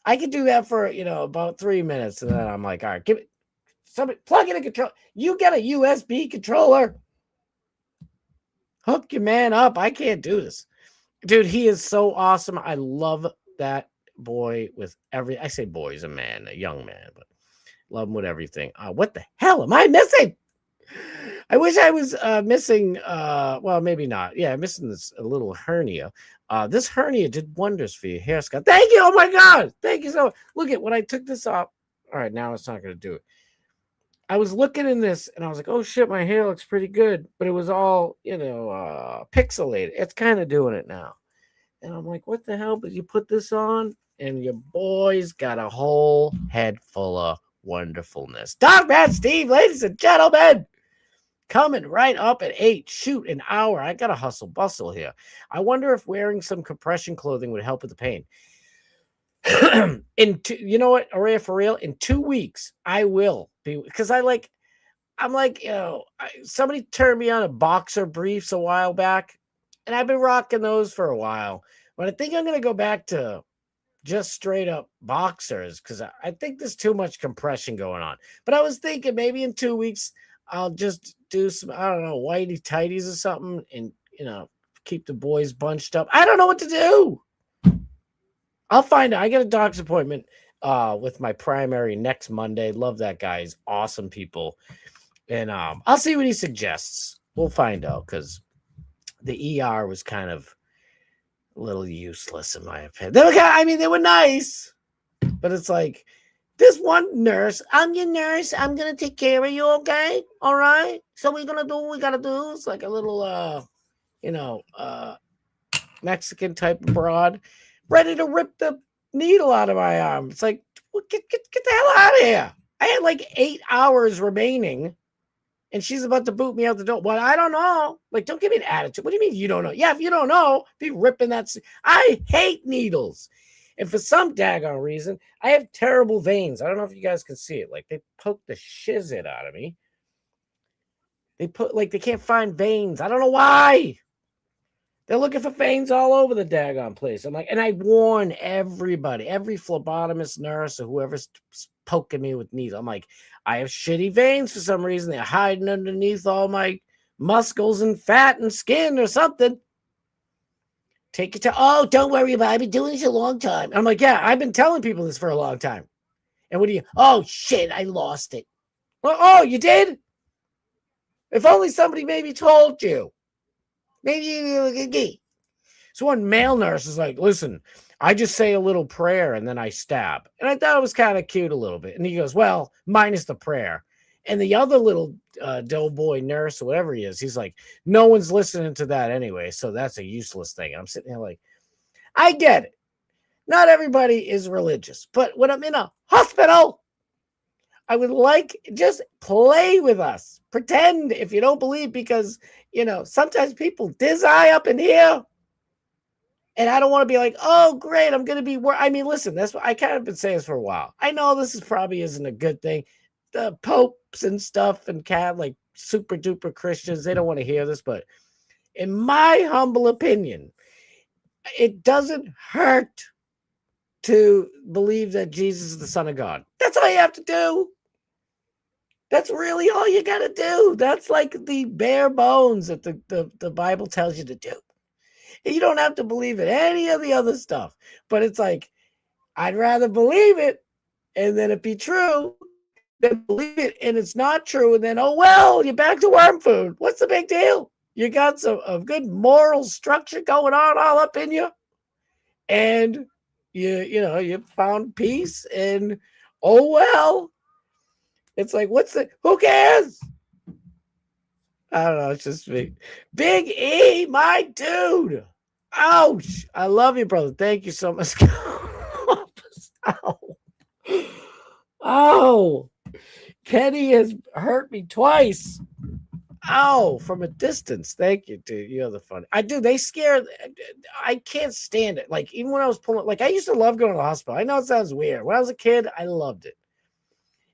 I can do that for, about 3 minutes. And then I'm like, all right, give it. Somebody plug in a controller. You get a USB controller. Hook your man up. I can't do this. Dude, he is so awesome. I love that boy with I say boy, he's a man, a young man, but love him with everything. What the hell am I missing? I wish I was missing, well, maybe not. Yeah, I'm missing a little hernia. This hernia did wonders for your hair, Scott. Thank you. Oh, my God. Thank you so much. Look at when I took this off. All right, now it's not going to do it. I was looking in this, and I was like, oh, shit, my hair looks pretty good. But it was all, pixelated. It's kind of doing it now. And I'm like, what the hell? But you put this on, and your boy's got a whole head full of wonderfulness. Dogman Steve, ladies and gentlemen, coming right up at 8. Shoot, an hour. I got to hustle bustle here. I wonder if wearing some compression clothing would help with the pain. You know what, Araya, for real? In 2 weeks, I will because I'm like, somebody turned me on a boxer briefs a while back, and I've been rocking those for a while. But I think I'm gonna go back to just straight up boxers because I think there's too much compression going on. But I was thinking maybe in 2 weeks I'll just do some, I don't know, whitey tighties or something, and keep the boys bunched up. I don't know what to do. I'll find out. I get a doctor's appointment with my primary next Monday. Love that guy. He's awesome people. And I'll see what he suggests. We'll find out because the ER was kind of a little useless in my opinion. They were nice, but it's like this one nurse. I'm your nurse. I'm gonna take care of you. Okay, all right. So we're gonna do what we gotta do. It's like a little, Mexican type of broad, ready to rip the needle out of my arm. It's like get the hell out of here. I had like 8 hours remaining. And she's about to boot me out the door. Well, I don't know. Like, don't give me an attitude. What do you mean you don't know? Yeah, if you don't know, be ripping that. I hate needles. And for some daggone reason, I have terrible veins. I don't know if you guys can see it. Like, they poke the shizzit out of me. They can't find veins. I don't know why. They're looking for veins all over the daggone place. I'm like, and I warn everybody, every phlebotomist, nurse, or whoever's poking me with needles. I'm like, I have shitty veins for some reason. They're hiding underneath all my muscles and fat and skin or something. Take your time. Oh, don't worry about it. I've been doing this a long time. I'm like, yeah, I've been telling people this for a long time. And what do you? Oh, shit, I lost it. Well, oh, you did? If only somebody maybe told you. Maybe. So one male nurse is like, listen, I just say a little prayer and then I stab. And I thought it was kind of cute a little bit. And he goes, well, minus the prayer. And the other little doughboy nurse or whatever he is, he's like, no one's listening to that anyway. So that's a useless thing. And I'm sitting there like, I get it. Not everybody is religious. But when I'm in a hospital, I would like, just play with us. Pretend if you don't believe, because, sometimes people eye up in here. And I don't want to be like, oh, great, I'm going to be listen, that's what I kind of been saying this for a while. I know this probably isn't a good thing. The popes and stuff and like super duper Christians, they don't want to hear this. But in my humble opinion, it doesn't hurt to believe that Jesus is the Son of God. That's all you have to do. That's really all you got to do. That's like the bare bones that the Bible tells you to do. You don't have to believe in any of the other stuff. But it's like, I'd rather believe it and then it be true than believe it and it's not true. And then, oh, well, you're back to worm food. What's the big deal? You got some good moral structure going on all up in you. And you found peace. And, oh, well. It's like, who cares? I don't know. It's just me. Big E, my dude. Ouch. I love you, brother. Thank you so much. Ow. Oh. Kenny has hurt me twice. Ow. From a distance. Thank you, dude. You're the fun. They scare. I can't stand it. Like, even when I was pulling, like, I used to love going to the hospital. I know it sounds weird. When I was a kid, I loved it.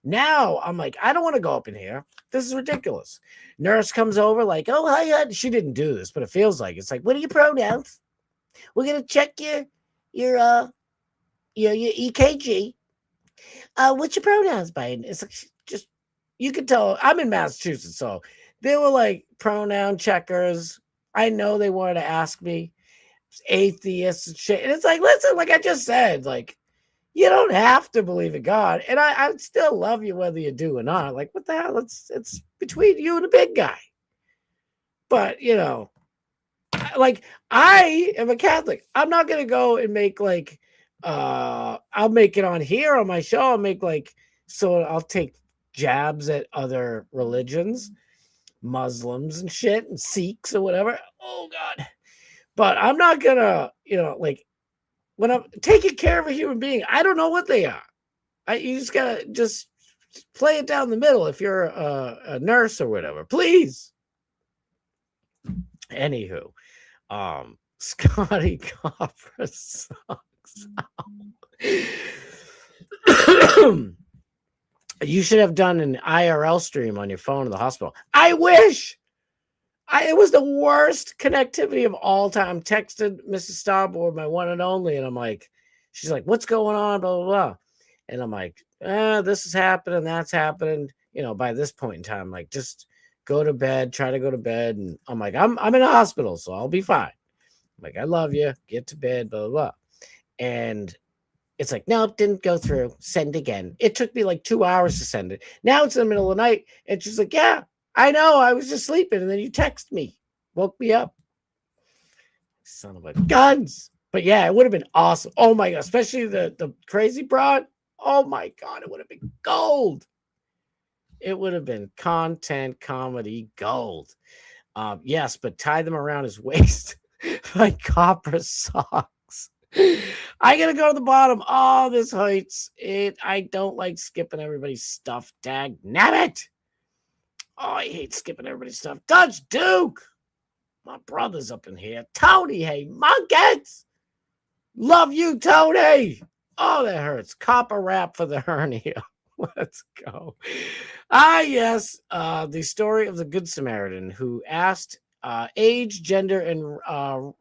Now I'm like, I don't want to go up in here. This is ridiculous. Nurse comes over like, oh, hi. She didn't do this, but it feels like it's like, what are your pronouns? We're gonna check your EKG. What's your pronouns, Biden? It's like, just, you can tell. I'm in Massachusetts, so they were like pronoun checkers. I know they wanted to ask me, atheists and shit. And it's like, listen, like I just said, like, you don't have to believe in God. And I still love you whether you do or not. Like, what the hell? It's between you and the big guy. But, like, I am a Catholic. I'm not going to go and make, like, I'll make it on here on my show. I'll make, like, so I'll take jabs at other religions, Muslims and shit, and Sikhs or whatever. Oh, God. But I'm not going to, like, when I'm taking care of a human being, I don't know what they are. You just gotta just play it down the middle if you're a nurse or whatever, please. Anywho, Scotty Cobra sucks. You should have done an IRL stream on your phone in the hospital. I wish. It was the worst connectivity of all time. Texted Mrs. Starboard, my one and only, and I'm like, she's like, what's going on? Blah, blah, blah. And I'm like, this is happening, that's happening. By this point in time, like, just go to bed, try to go to bed. And I'm like, I'm in a hospital, so I'll be fine. I'm like, I love you. Get to bed, blah, blah, blah. And it's like, nope, didn't go through. Send again. It took me like 2 hours to send it. Now it's in the middle of the night. And she's like, yeah, I know. I was just sleeping. And then you text me. Woke me up. Son of a guns. But yeah, it would have been awesome. Oh my God. Especially the crazy broad. Oh my God. It would have been gold. It would have been content comedy gold. Yes, but tie them around his waist like Cobra socks. I gotta go to the bottom. Oh, this hurts. I don't like skipping everybody's stuff. Dag nabbit. Oh, I hate skipping everybody's stuff. Dutch Duke. My brother's up in here. Tony, hey, Monkets. Love you, Tony. Oh, that hurts. Copper wrap for the hernia. Let's go. Yes. The story of the Good Samaritan who asked age, gender, and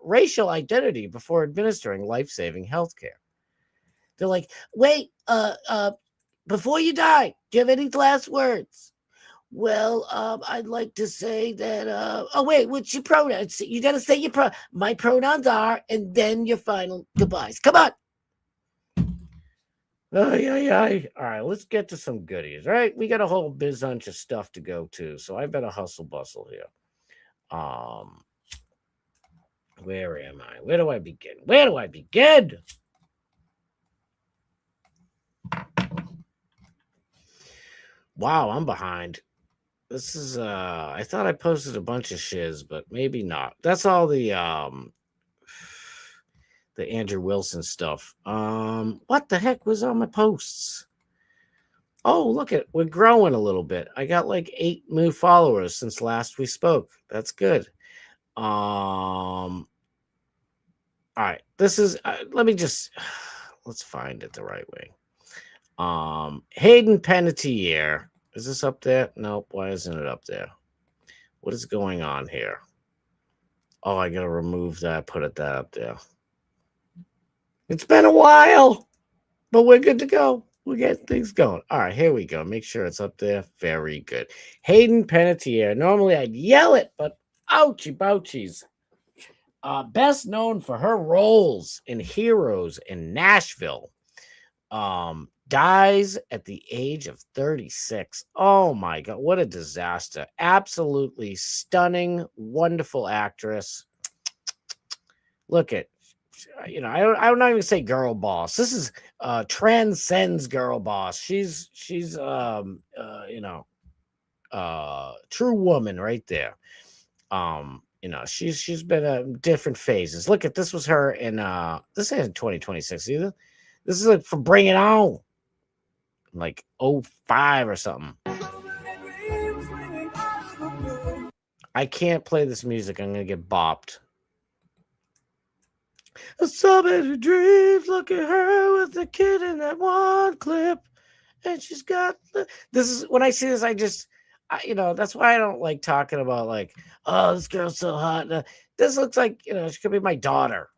racial identity before administering life-saving health care. They're like, wait, before you die, do you have any last words? Well, I'd like to say that, oh, wait, what's your pronouns? You got to say my pronouns are, and then your final goodbyes. Come on. Oh, yeah. All right, let's get to some goodies, right? We got a whole bunch of stuff to go to, so I better hustle bustle here. Where am I? Where do I begin? Wow, I'm behind. This is I thought I posted a bunch of shiz, but maybe not. That's all the Andrew Wilson stuff. What the heck was on my posts? Oh, look at, we're growing a little bit. I got like 8 new followers since last we spoke. That's good. All right, this is let's find it the right way. Hayden Panettiere. Is this up there? Nope. Why isn't it up there? What is going on here? Oh, I gotta remove that, put that up there. It's been a while, but we're good to go. We'll get things going. All right, here we go. Make sure it's up there. Very good. Hayden Panettiere. Normally I'd yell it, but ouchie bouchies. Best known for her roles in Heroes in Nashville. Dies at the age of 36. Oh my God, what a disaster. Absolutely stunning, wonderful actress. Look at, I don't even say girl boss. This is transcends girl boss. She's true woman right there. She's been in different phases. Look at, this was her in this isn't 2026 either. This is like from Bring It On, like 05 or something. I can't play this music. I'm gonna get bopped. So many dreams. Look at her with the kid in that one clip, and she's got this. Is when I see this, that's why I don't like talking about like, oh, this girl's so hot. This looks like, she could be my daughter.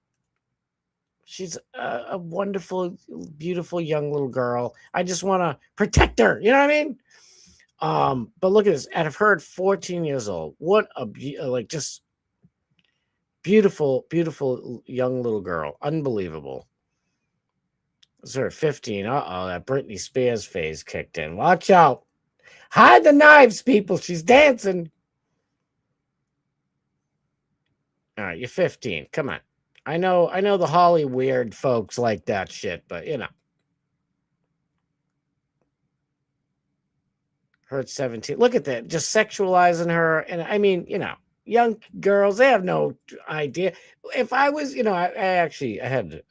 She's a wonderful, beautiful young little girl. I just want to protect her. You know what I mean? But look at this. Out of her at 14 years old, what a just beautiful, beautiful young little girl. Unbelievable. Is her 15? Uh-oh, that Britney Spears phase kicked in. Watch out. Hide the knives, people. She's dancing. All right, you're 15. Come on. I know the Holly weird folks like that shit, but her at 17. Look at that. Just sexualizing her. And I mean, young girls, they have no idea. If I was, I had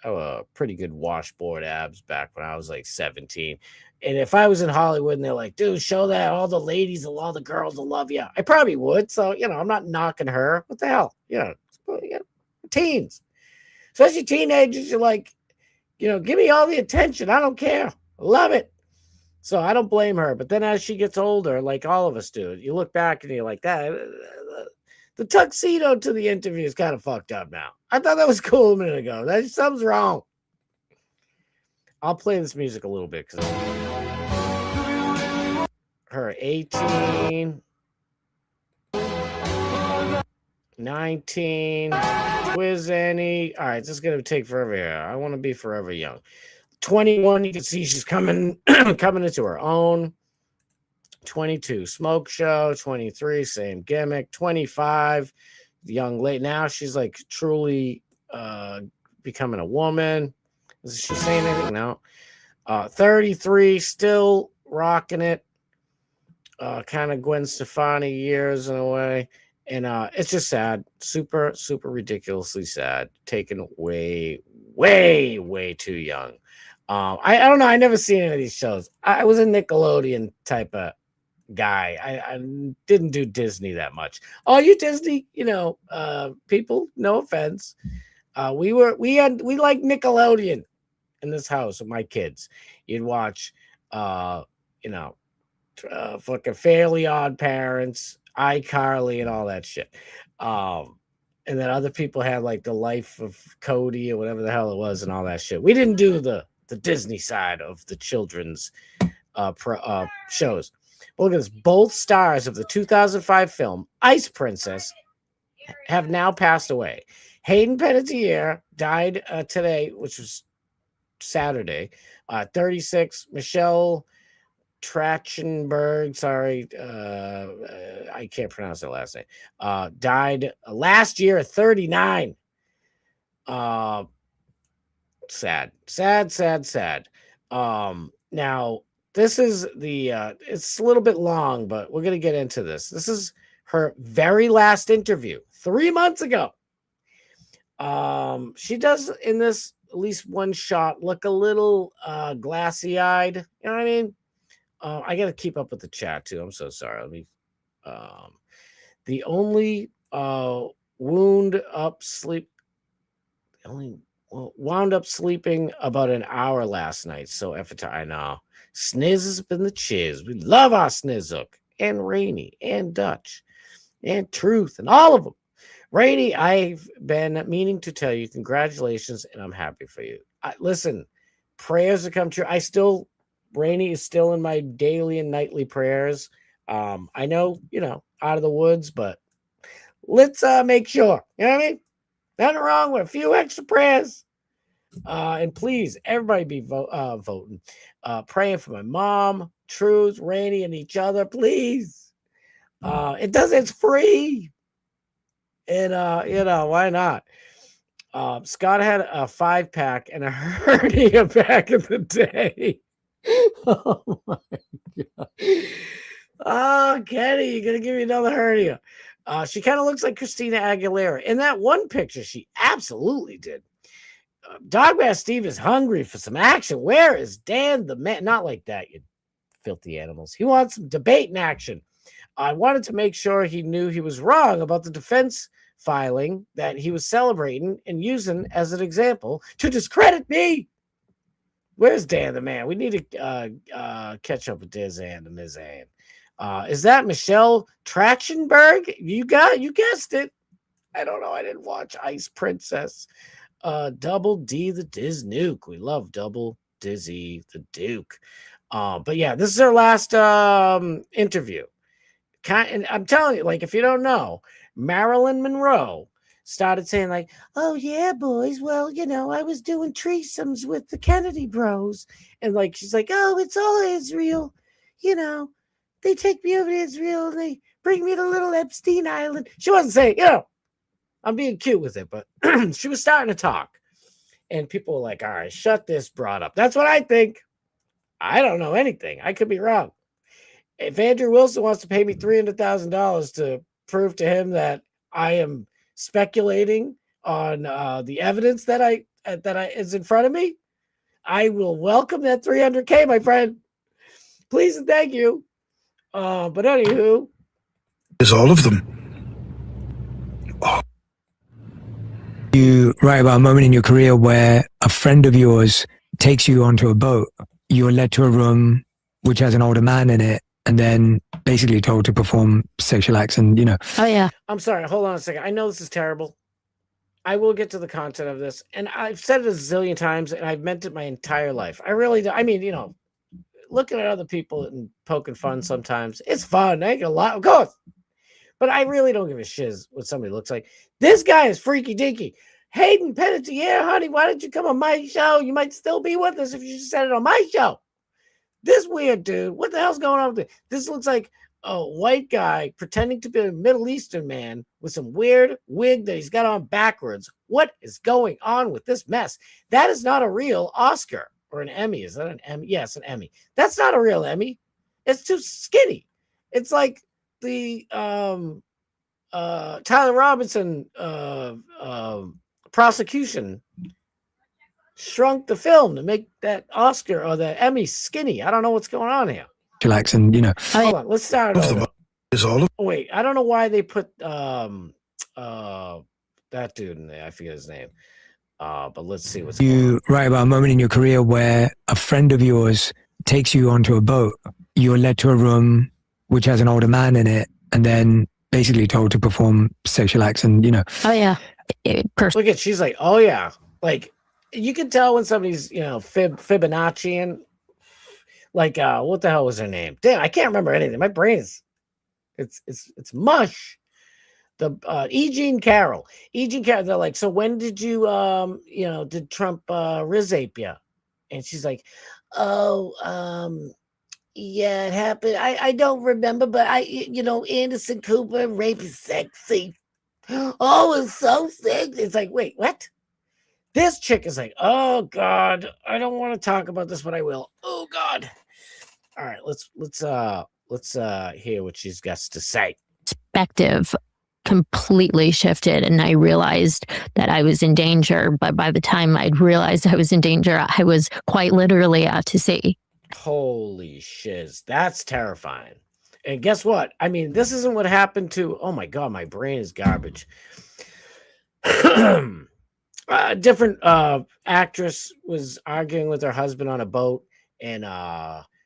pretty good washboard abs back when I was like 17. And if I was in Hollywood and they're like, dude, show that all the ladies, all the girls will love you, I probably would. So, I'm not knocking her. What the hell? Teens, especially teenagers, you're like, give me all the attention. I don't care. Love it. So I don't blame her. But then as she gets older, like all of us do, you look back and you're like, that the tuxedo to the interview is kind of fucked up now. I thought that was cool a minute ago. Something's wrong. I'll play this music a little bit because her 18, 19, quiz any. All right, this is gonna take forever here. I want to be forever young. 21, you can see she's coming coming into her own. 22, smoke show. 23, same gimmick. 25, young lady. Now she's like truly becoming a woman. Is she saying anything? No. 33, still rocking it. Kind of Gwen Stefani years in a way. And it's just sad. Super, super ridiculously sad. Taken way, way, way too young. I don't know. I never seen any of these shows. I was a Nickelodeon type of guy. I didn't do Disney that much. Oh, you Disney, people, no offense. We like Nickelodeon in this house with my kids. You'd watch fucking Fairly Odd Parents, iCarly, and all that shit. And then other people had like The Life of Cody or whatever the hell it was and all that shit. We didn't do the Disney side of the children's shows. But look at this. Both stars of the 2005 film Ice Princess have now passed away. Hayden Panettiere died today, which was Saturday. 36. Michelle Trachtenberg, sorry, I can't pronounce her last name, died last year at 39. Sad. Now, this is it's a little bit long, but we're going to get into this. This is her very last interview 3 months ago. She does in this at least one shot look a little glassy-eyed. You know what I mean? I got to keep up with the chat too. I'm so sorry. Let me. The only wound up sleeping about an hour last night. So I know Sniz has been the chiz. We love our Snizhook and Rainy and Dutch and Truth and all of them. Rainy, I've been meaning to tell you congratulations, and I'm happy for you. Listen, prayers have come true. Rainy is still in my daily and nightly prayers. I know, out of the woods, but let's make sure. You know what I mean? Nothing wrong with a few extra prayers. And please, everybody be voting. Praying for my mom, Truth, Rainy, and each other, please. It's free. And why not? Scott had a 5-pack and a hernia back in the day. Oh my god. Oh, Kenny, you're gonna give me another hernia. She kind of looks like Christina Aguilera. In that one picture, she absolutely did. Dogman Steve is hungry for some action. Where is Dan the man? Not like that, you filthy animals. He wants some debate and action. I wanted to make sure he knew he was wrong about the defense filing that he was celebrating and using as an example to discredit me. Where's Dan the man? We need to catch up with Dizan the Mizan. Is that Michelle Trachtenberg? You guessed it. I don't know. I didn't watch Ice Princess. Double D the Diz Nuke. We love Double Dizzy the Duke. But yeah, this is our last interview. And I'm telling you, like, if you don't know, Marilyn Monroe started saying like, oh yeah, boys, well, I was doing threesomes with the Kennedy bros. And like, she's like, oh, it's all Israel. They take me over to Israel and they bring me to little Epstein Island. She wasn't saying, I'm being cute with it, but she was starting to talk. And people were like, all right, shut this broad up. That's what I think. I don't know anything. I could be wrong. If Andrew Wilson wants to pay me $300,000 to prove to him that I am speculating on the evidence that is in front of me, I will welcome that $300K, my friend. Please and thank you. But anywho, is all of them. You write about a moment in your career where a friend of yours takes you onto a boat. You're led to a room. which has an older man in it, and then basically told to perform sexual acts and, you know. Oh, yeah. I'm sorry. Hold on a second. I know this is terrible. I will get to the content of this. And I've said it a zillion times, and I've meant it my entire life. I really do. I mean, you know, looking at other people and poking fun sometimes, it's fun. I ain't gonna lie, of course. But I really don't give a shiz what somebody looks like. This guy is freaky deaky. Hayden Panettiere, honey, why don't you come on my show? You might still be with us if you just said it on my show. This weird dude, what the hell's going on with this? This looks like a white guy pretending to be a Middle Eastern man with some weird wig that he's got on backwards. What is going on with this mess? That is not a real Oscar or an Emmy. Is that an Emmy? Yes, an Emmy. That's not a real Emmy. It's too skinny. It's like the Tyler Robinson prosecution shrunk the film to make that Oscar or the Emmy skinny. I don't know what's going on here. Relax and, you know. Hold on, let's start it over. Is all of Wait, I don't know why they put that dude in there. I forget his name. But let's see what's going on. You write about a moment in your career where a friend of yours takes you onto a boat. You're led to a room which has an older man in it, and then basically told to perform sexual acts and, you know. Oh, yeah. Look at, she's like, oh yeah. Like, you can tell when somebody's, you know, Fibonacci and like, what the hell was her name? Damn, I can't remember anything. My brain is, it's mush. The E. Jean Carroll. They're like, so when did you, you know, did Trump rizape you? And she's like, oh, yeah, it happened. I don't remember, but you know, Anderson Cooper, rape is sexy. Oh, it's so sick. It's like, wait, what? This chick is like, oh God, I don't want to talk about this, but I will. Oh God. All right, let's hear what she's got to say. Perspective completely shifted, and I realized that I was in danger. But by the time I'd realized I was in danger, I was quite literally out to sea. Holy shiz, that's terrifying. And guess what? I mean, this isn't what happened to. Oh my God, my brain is garbage. Different actress was arguing with her husband on a boat, and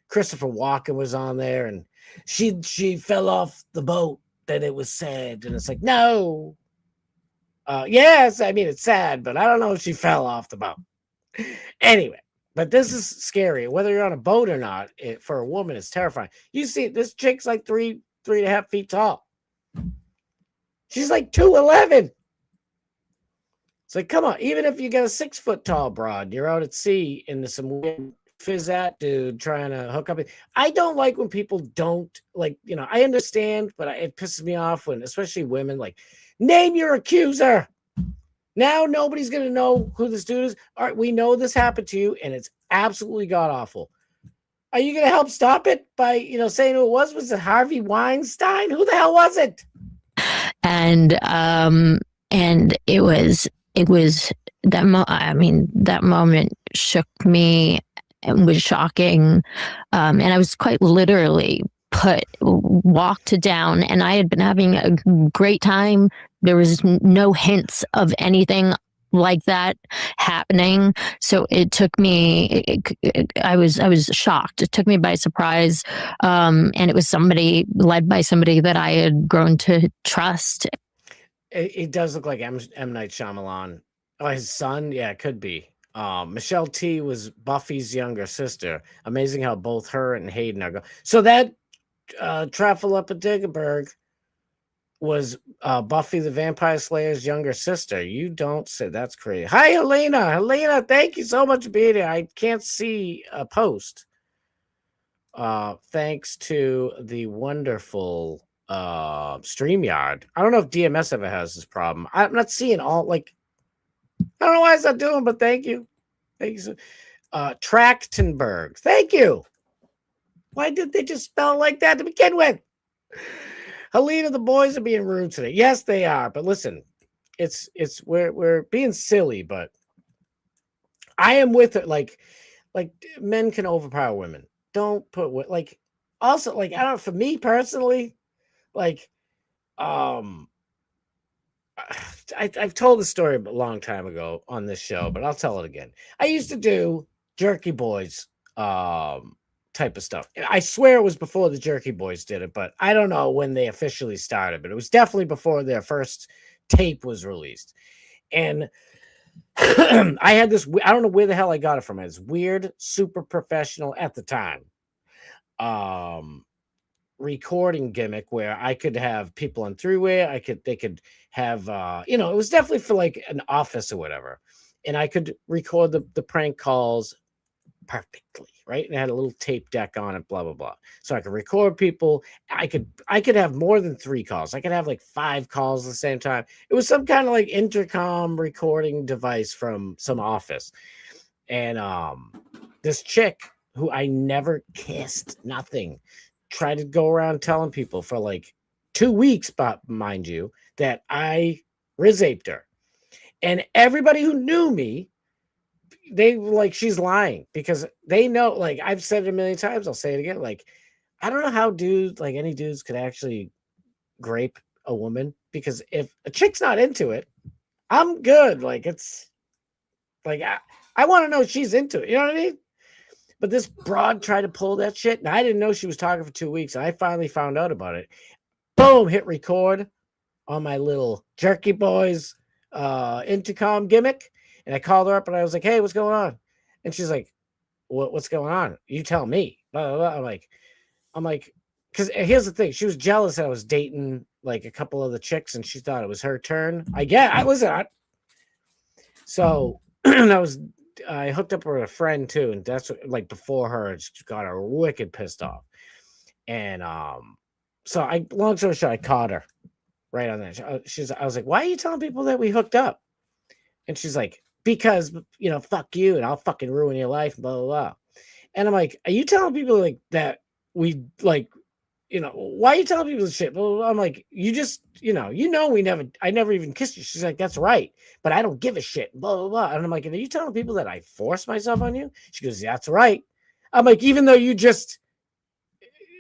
Christopher Walken was on there, and she fell off the boat. That it was sad, and it's like, no. Yes, I mean, it's sad, but I don't know if she fell off the boat. Anyway, but this is scary. Whether you're on a boat or not, for a woman, it's terrifying. You see, this chick's like 3.5 feet tall. She's like 2'11". It's like, come on, even if you get a 6 foot tall broad, you're out at sea in some weird fizzat dude trying to hook up. I don't like when people don't, like, you know, I understand, but it pisses me off when, especially women, like, name your accuser. Now nobody's going to know who this dude is. All right, we know this happened to you, and it's absolutely god awful. Are you going to help stop it by, you know, saying who it was? Was it Harvey Weinstein? Who the hell was it? And it was that that moment shook me and was shocking. And I was quite literally walked down, and I had been having a great time. There was no hints of anything like that happening. So it took me, I was shocked. It took me by surprise. And it was led by somebody that I had grown to trust. It does look like M. Night Shyamalan. Oh, his son? Yeah, it could be. Michelle T was Buffy's younger sister. Amazing how both her and Hayden are going. So that Trafalgar was Buffy the Vampire Slayer's younger sister. You don't say. That's crazy. Hi, Helena. Helena, thank you so much for being here. I can't see a post. Thanks to the wonderful StreamYard. I don't know if DMS ever has this problem. I'm not seeing all, like, I don't know why it's not doing, but thank you. Thank you. Trachtenberg. Thank you. Why did they just spell it like that to begin with? Helena, the boys are being rude today. Yes, they are. But listen, we're being silly, but I am with it. Like men can overpower women. Don't put also, like, I don't, for me personally, like, I've told the story a long time ago on this show, but I'll tell it again. I used to do Jerky Boys type of stuff. I swear it was before the Jerky Boys did it, but I don't know when they officially started, but it was definitely before their first tape was released. And I had this, I don't know where the hell I got it from. It's weird, super professional at the time recording gimmick where I could have people on three-way. They could have, it was definitely for like an office or whatever. And I could record the prank calls perfectly, right? And it had a little tape deck on it, blah, blah, blah. So I could record people. I could have more than 3 calls. I could have like 5 calls at the same time. It was some kind of like intercom recording device from some office. And this chick who I never kissed, nothing, tried to go around telling people for like 2 weeks, but mind you, that I rizaped her. And everybody who knew me, they were like, she's lying, because they know, like I've said it a million times, I'll say it again. Like, I don't know how any dudes could actually grape a woman, because if a chick's not into it, I'm good. Like, it's like, I want to know she's into it. You know what I mean? But this broad tried to pull that shit, and I didn't know she was talking for 2 weeks. And I finally found out about it. Boom, hit record on my little Jerky Boys intercom gimmick. And I called her up and I was like, hey, what's going on? And she's like, what's going on? You tell me. Blah, blah, blah. I'm like, because here's the thing. She was jealous that I was dating like a couple of the chicks, and she thought it was her turn. I was not. So I hooked up with a friend too. And that's what, like, before her, it just got her wicked pissed off. And so long story short, I caught her right on that. I was like, why are you telling people that we hooked up? And she's like, because, fuck you, and I'll fucking ruin your life, blah, blah, blah. And I'm like, are you telling people like that we like, why are you telling people this shit? Blah, blah, blah. I'm like, I never even kissed you. She's like, that's right, but I don't give a shit, blah, blah, blah. And I'm like, are you telling people that I forced myself on you? She goes, that's right. I'm like, even though you just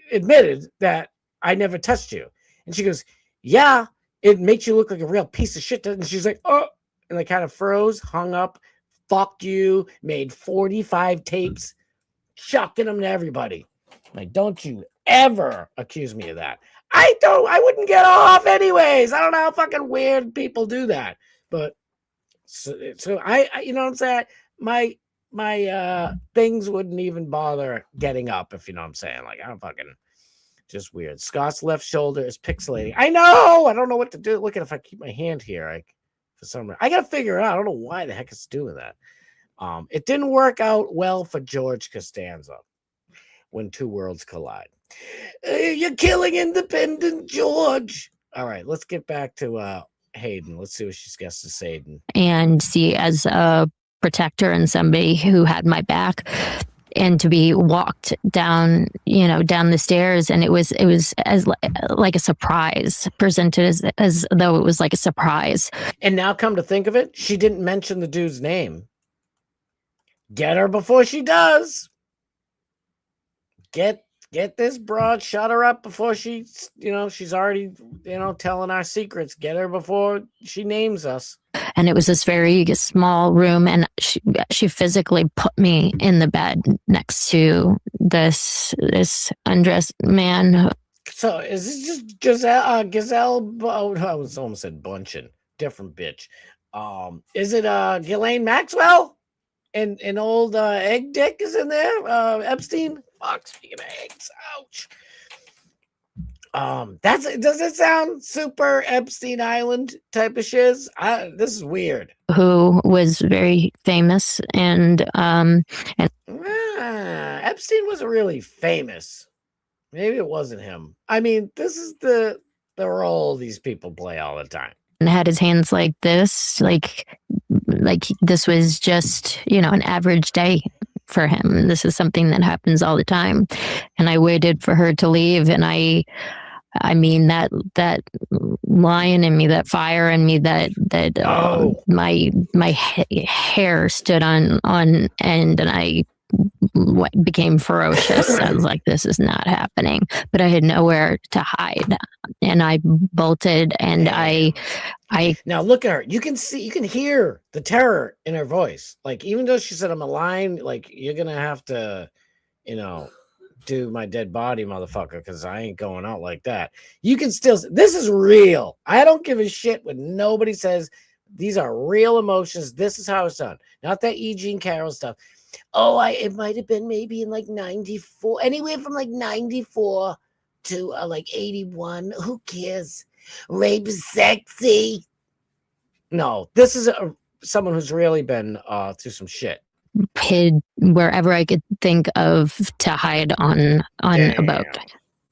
admitted that I never touched you. And she goes, yeah, it makes you look like a real piece of shit. And she's like, oh. And they kind of froze, hung up, fucked you, made 45 tapes, chucking them to everybody. Like, don't you ever accuse me of that. I wouldn't get off anyways. I don't know how fucking weird people do that. But so I you know what I'm saying? My things wouldn't even bother getting up, if you know what I'm saying. Like, I don't fucking, just weird. Scott's left shoulder is pixelating. I know. I don't know what to do. Look at, if I keep my hand here, for some reason, I gotta figure it out. I don't know why the heck it's doing that. It didn't work out well for George Costanza when 2 worlds collide. You're killing independent George. All right, let's get back to Hayden. Let's see what she's got to say. And see, as a protector and somebody who had my back, and to be walked down, down the stairs, and it was as like a surprise, presented as though it was like a surprise. And now, come to think of it, she didn't mention the dude's name. Get her before she does. Get this broad, shut her up before she's already, telling our secrets. Get her before she names us. And it was this very small room, and she physically put me in the bed next to this undressed man. So is this just Gazelle? Oh, I was almost said Bunchen. Different bitch. Is it Ghislaine Maxwell? And old Egg Dick is in there? Epstein? Fuck, speaking of eggs. Ouch. Does it sound super Epstein Island type of shiz? This is weird. Who was very famous, and Epstein wasn't really famous. Maybe it wasn't him. I mean, this is the role these people play all the time. And had his hands like this, like this was just, an average day for him. This is something that happens all the time. And I waited for her to leave, and I mean, that lion in me, that fire in me, my hair stood on end, and I became ferocious. I was like, this is not happening. But I had nowhere to hide, and I bolted, and I now look at her. You can hear the terror in her voice. Like, even though she said I'm a lion, like, you're gonna have to, to my dead body, motherfucker, because I ain't going out like that. You can still, this is real. I don't give a shit what nobody says. These are real emotions. This is how it's done. Not that E. Jean Carroll stuff. Oh, it might have been maybe in like 94, anywhere from like 94 to like 81. Who cares? Rape is sexy. No, this is someone who's really been through some shit. Hid wherever I could think of to hide on a boat.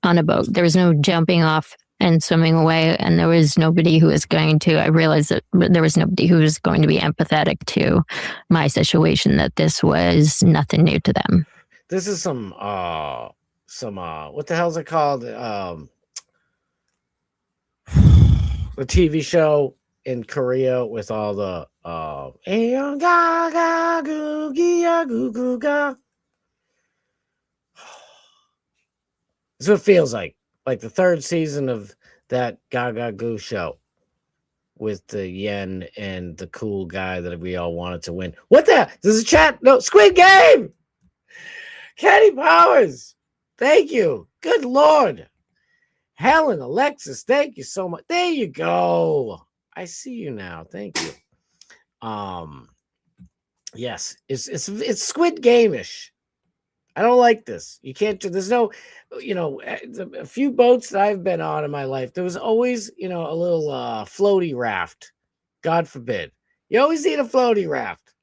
On a boat. There was no jumping off and swimming away, and there was nobody who was going to. I realized that there was nobody who was going to be empathetic to my situation. That this was nothing new to them. This is some what the hell's it called? The TV show in Korea with all the this is what it feels like the third season of that Gaga Goo show with the yen and the cool guy that we all wanted to win. What the? There's a chat. No, Squid Game. Kenny Powers. Thank you. Good Lord. Helen, Alexis, thank you so much. There you go. I see you now. Thank you. Yes, it's Squid Game-ish. I don't like this. You can't do, there's no, a few boats that I've been on in my life, there was always, a little floaty raft. God forbid. You always need a floaty raft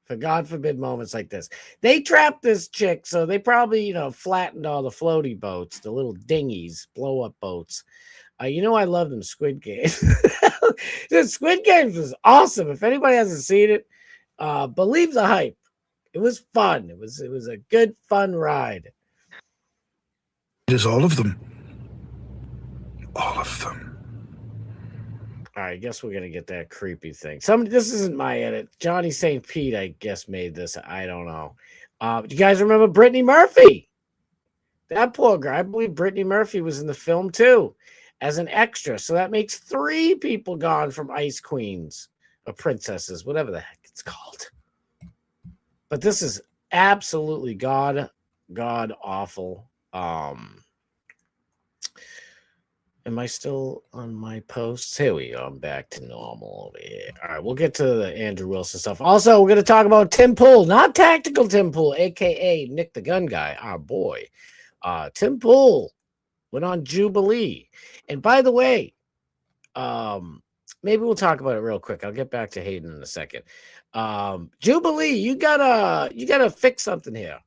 for God forbid moments like this. They trapped this chick, so they probably, flattened all the floaty boats, the little dinghies, blow-up boats. I love them Squid Games. The Squid Games was awesome. If anybody hasn't seen it, believe the hype. It was fun. It was a good, fun ride. It is all of them. All of them. All right, I guess we're going to get that creepy thing. This isn't my edit. Johnny St. Pete, I guess, made this. I don't know. Do you guys remember Brittany Murphy? That poor girl. I believe Brittany Murphy was in the film, too, as an extra. So that makes 3 people gone from Ice Queens or Princesses, whatever the heck it's called. But this is absolutely god awful. Am I still on my posts? Here we go. I'm back to normal over here. All right, we'll get to the Andrew Wilson stuff. Also, we're going to talk about Tim Pool, not Tactical Tim Pool, a.k.a. Nick the Gun Guy, our boy. Tim Pool went on Jubilee. And by the way, maybe we'll talk about it real quick. I'll get back to Hayden in a second. Jubilee, you gotta fix something here.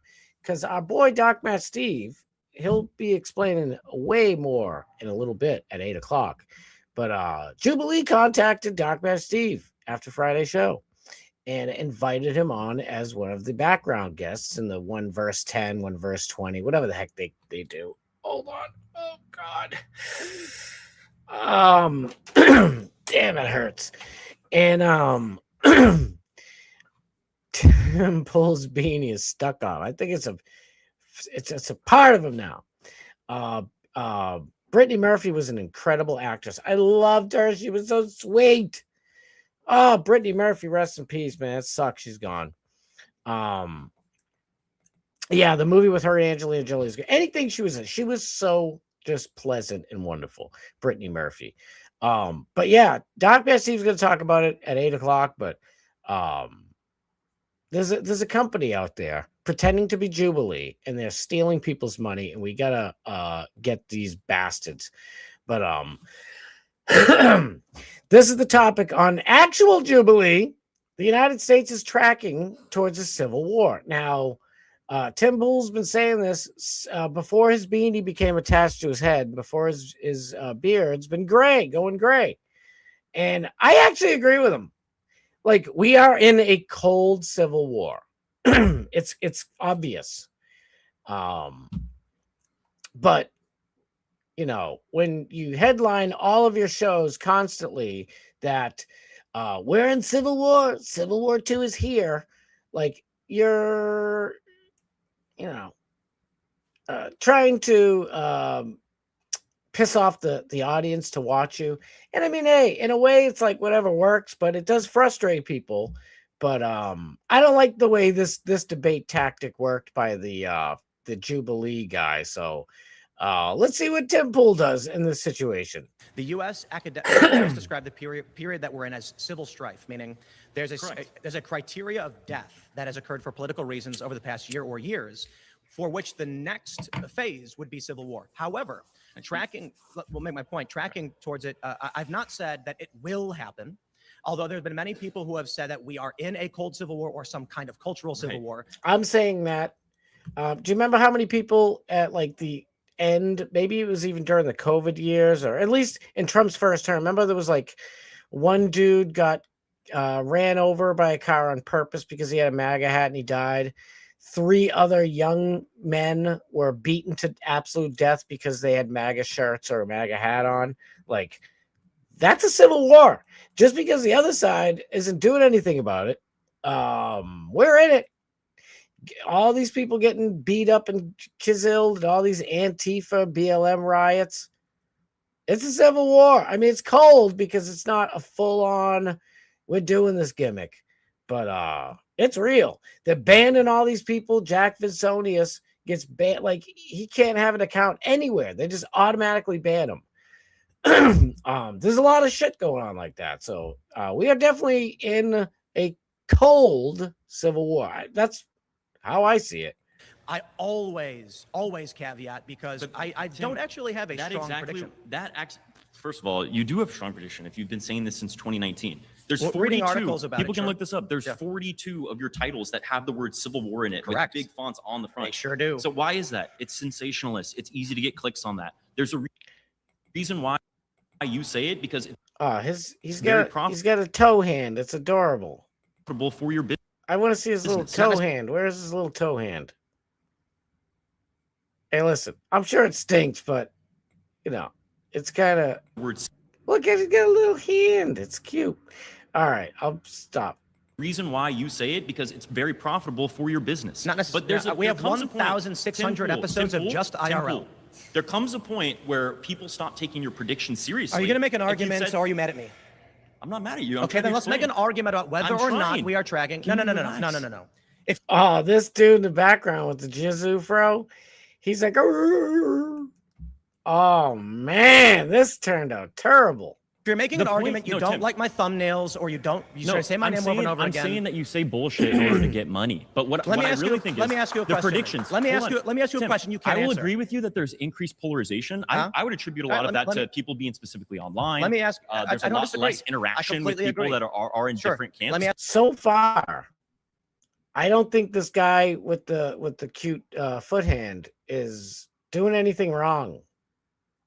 Because our boy Doc Matt Steve, he'll be explaining way more in a little bit at 8 o'clock. But Jubilee contacted Doc Matt Steve after Friday's show and invited him on as one of the background guests in the 1 verse 10, 1 verse 20, whatever the heck they do. Hold on. Oh God. Damn, it hurts. And Tim Pool's beanie is stuck on. I think it's a part of him now. Brittany Murphy was an incredible actress. I loved her. She was so sweet. Oh, Brittany Murphy, rest in peace, man. It sucks. She's gone. Yeah, the movie with her and Angelina Jolie is good. Anything she was in, she was so just pleasant and wonderful. Brittany Murphy. But yeah, Doc Matt Steve's going to talk about it at 8 o'clock. But there's a company out there pretending to be Jubilee, and they're stealing people's money, and we gotta get these bastards. But this is the topic on actual Jubilee. The United States is tracking towards a civil war. Now, Tim Pool's been saying this before his beanie became attached to his head, before his beard's been going gray. And I actually agree with him. Like, we are in a cold civil war. It's obvious. But, when you headline all of your shows constantly that we're in civil war II is here, like, you're, trying to piss off the audience to watch you. And I mean, hey, in a way, it's like whatever works, but it does frustrate people. But I don't like the way this debate tactic worked by the the Jubilee guy. So let's see what Tim Pool does in this situation. The U.S. academics describe the period that we're in as civil strife, meaning there's a criteria of death that has occurred for political reasons over the past year or years, for which the next phase would be civil war. However, will make my point, tracking towards it, I've not said that it will happen, although there's been many people who have said that we are in a cold civil war or some kind of cultural civil war. I'm saying that. Do you remember how many people at like the end, maybe it was even during the COVID years, or at least in Trump's first term, remember there was like one dude got ran over by a car on purpose because he had a MAGA hat and he died. 3 other young men were beaten to absolute death because they had MAGA shirts or a MAGA hat on. Like, that's a civil war. Just because the other side isn't doing anything about it, we're in it. All these people getting beat up and chiseled, and all these Antifa, BLM riots. It's a civil war. I mean, it's cold because it's not a full-on, we're doing this gimmick. But it's real. They're banning all these people. Jack Vinsonius gets banned. Like, he can't have an account anywhere. They just automatically ban him. There's a lot of shit going on like that. So we are definitely in a cold civil war. That's how I see it. I always caveat, because I don't actually have a strong prediction. First of all, you do have a strong prediction if you've been saying this since 2019. There's 42 reading articles about people it, can look this up. There's 42 of your titles that have the word Civil War in it. Correct. With big fonts on the front. They sure do. So why is that? It's sensationalist. It's easy to get clicks on that. There's a reason why you say it, because he's got a toe hand. It's adorable. For your business. I want to see his little toe hand. Where's his little toe hand? Hey, listen, I'm sure it stinks, but you know, it's kind of words. Look, he's got a little hand. It's cute. All right, I'll stop. Reason why you say it, because it's very profitable for your business. Not necessarily. But we have 1,600 episodes of just IRL. There comes a point where people stop taking your predictions seriously. Are you going to make an argument, or are you mad at me? I'm not mad at you. Okay, then let's make an argument about whether or not we are tracking. No. This dude in the background with the Jizu fro, he's like, oh man, this turned out terrible. If you're making an argument, you don't like my thumbnails, or you say my name over and over again. I'm saying that you say bullshit in order to get money. But what I really think is, let me ask you a question. The predictions. Let me ask you a question you can't answer. I will agree with you that there's increased polarization. I would attribute a lot of that to people being specifically online. Let me ask. There's a lot less interaction with people that are in different camps. So far, I don't think this guy with the cute foot hand is doing anything wrong.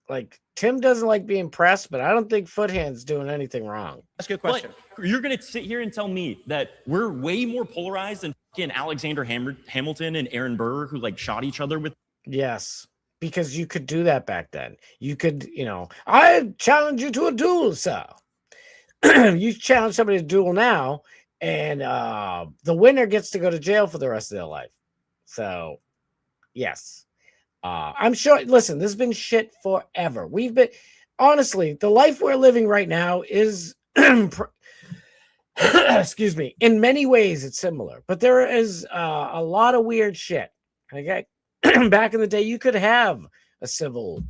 Like, Tim doesn't like being pressed, but I don't think Foothand's doing anything wrong. That's a good question. But you're going to sit here and tell me that we're way more polarized than fucking Alexander Hamilton and Aaron Burr, who like shot each other with. Yes, because you could do that back then. You could, I challenge you to a duel, sir. You challenge somebody to duel now, and the winner gets to go to jail for the rest of their life. So, yes. I'm sure, listen, this has been shit forever. Honestly, the life we're living right now is, excuse me, in many ways it's similar, but there is a lot of weird shit. Okay. Back in the day, you could have a civil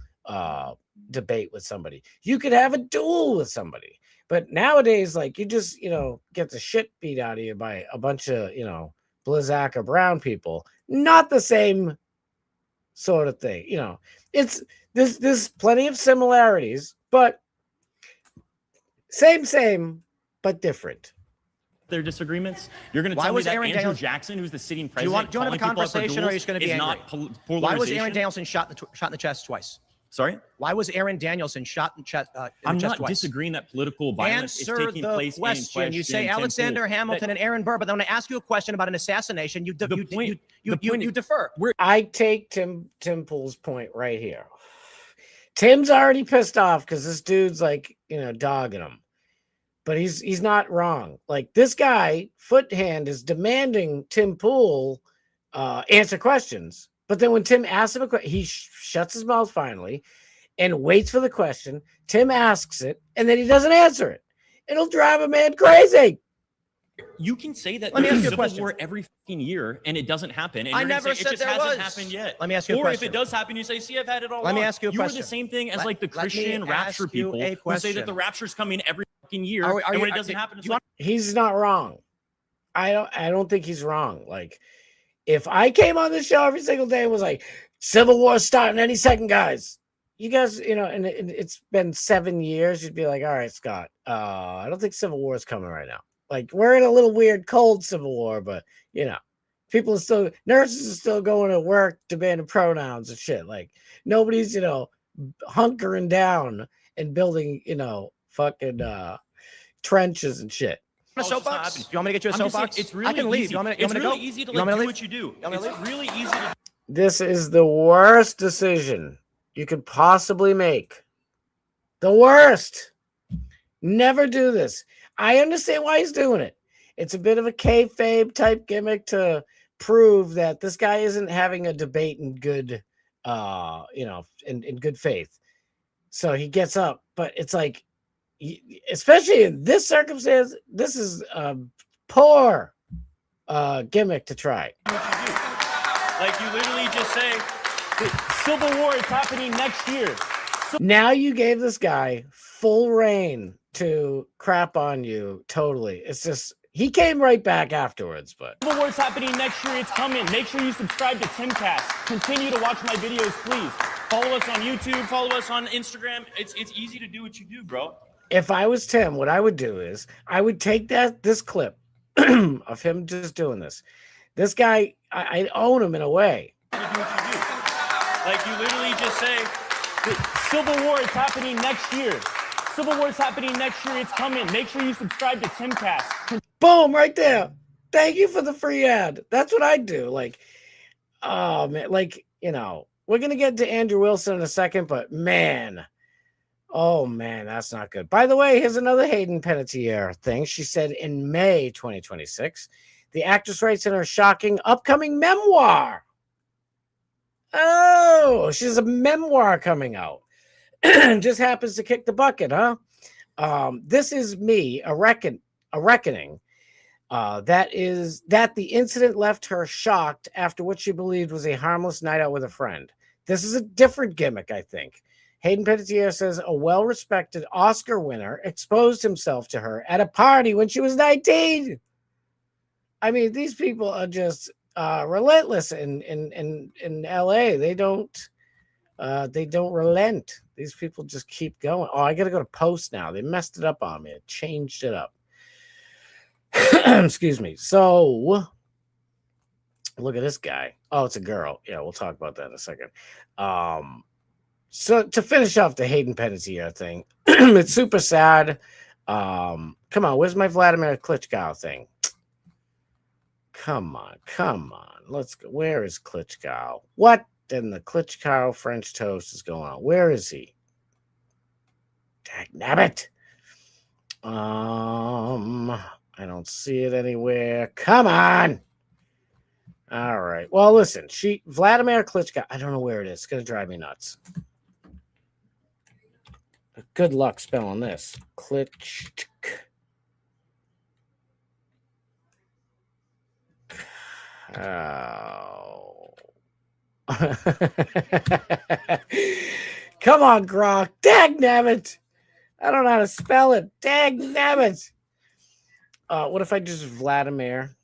debate with somebody. You could have a duel with somebody. But nowadays, like, you just, get the shit beat out of you by a bunch of, Blizzaca brown people. Not the same sort of thing. It's there's plenty of similarities, but same but different. Their disagreements. You're going to tell me that Andrew Jackson, who's the sitting president, do you want to have a conversation, or are you just going to be angry? Why was Aaron Danielson shot in the chest twice? Sorry? Why was Aaron Danielson shot in the chest I'm not disagreeing that political violence is taking place in question. You say Alexander Hamilton and Aaron Burr, but then when I ask you a question about an assassination, you defer. I take Tim Pool's point right here. Tim's already pissed off because this dude's like, dogging him. But he's not wrong. Like, this guy, Foothand, is demanding Tim Pool answer questions. But then when Tim asks him a question, he shuts his mouth finally and waits for the question. Tim asks it, and then he doesn't answer it. It'll drive a man crazy. You can say that Let me there's ask you a civil question. war every fucking year and it doesn't happen. And I you're gonna never say, said it just there hasn't was. happened yet. Let me ask you a Or question. if it does happen, you say, see, I've had it all Let me along. ask you a You are question. the same thing as Let- like the let me Christian rapture ask you people a who say that the question. rapture's coming every fucking year. Are And you- when it are- doesn't happen, it's you like, He's not wrong. I don't think he's wrong. Like, if I came on the show every single day and was like, Civil War starting any second, guys. You guys, and it's been 7 years, you'd be like, all right, Scott, I don't think Civil War is coming right now. Like, we're in a little weird cold Civil War, but people are still, nurses are still going to work demanding pronouns and shit. Like, nobody's, hunkering down and building, fucking trenches and shit. A soapbox? Do you want me to get you a I'm just saying, soapbox? it's really I can leave. easy. You want me It's to really go? easy to You want like me do leave? what you do. You want me It's to leave? really easy to This is the worst decision you could possibly make. The worst. Never do this. I understand why he's doing it. It's a bit of a kayfabe type gimmick to prove that this guy isn't having a debate in good, in good faith. So he gets up, but it's like, especially in this circumstance, this is a poor gimmick to try. like you literally just say, Civil War is happening next year. Now you gave this guy full reign to crap on you totally. It's just, he came right back afterwards, but Civil War is happening next year. It's coming. Make sure you subscribe to Timcast. Continue to watch my videos, please. Follow us on YouTube. Follow us on Instagram. It's easy to do what you do, bro. if I was Tim, what I would do is I would take this clip of him just doing this. This guy, I own him in a way. Like you literally just say, Civil War is happening next year. Civil War is happening next year. It's coming. Make sure you subscribe to Timcast. Boom, right there. Thank you for the free ad. That's what I'd do. Like, oh man, like, we're gonna get to Andrew Wilson in a second, but man, oh man, that's not good. By the way, here's another Hayden Panettiere thing. She said in May 2026, the actress writes in her shocking upcoming memoir. Oh, she has a memoir coming out. Just happens to kick the bucket, huh? This is me, a reckoning. That the incident left her shocked after what she believed was a harmless night out with a friend. This is a different gimmick, I think. Hayden Panettiere says a well-respected Oscar winner exposed himself to her at a party when she was 19. I mean, these people are just relentless in LA. They don't relent. These people just keep going. Oh, I gotta go to post now. They messed it up on me. It changed it up. Excuse me. So look at this guy. Oh, it's a girl. Yeah, we'll talk about that in a second. So to finish off the Hayden Panettiere thing, it's super sad. Come on, where's my Vladimir Klitschko thing? Come on. Let's go. Where is Klitschko? What in the Klitschko French toast is going on? Where is he? Dagnabbit. I don't see it anywhere. Come on. All right. Well, listen, Vladimir Klitschko, I don't know where it is. It's going to drive me nuts. Good luck spelling this. Klitschko. Oh. Come on, Gronk. Dagnabbit. I don't know how to spell it. Dagnabbit. What if I just Vladimir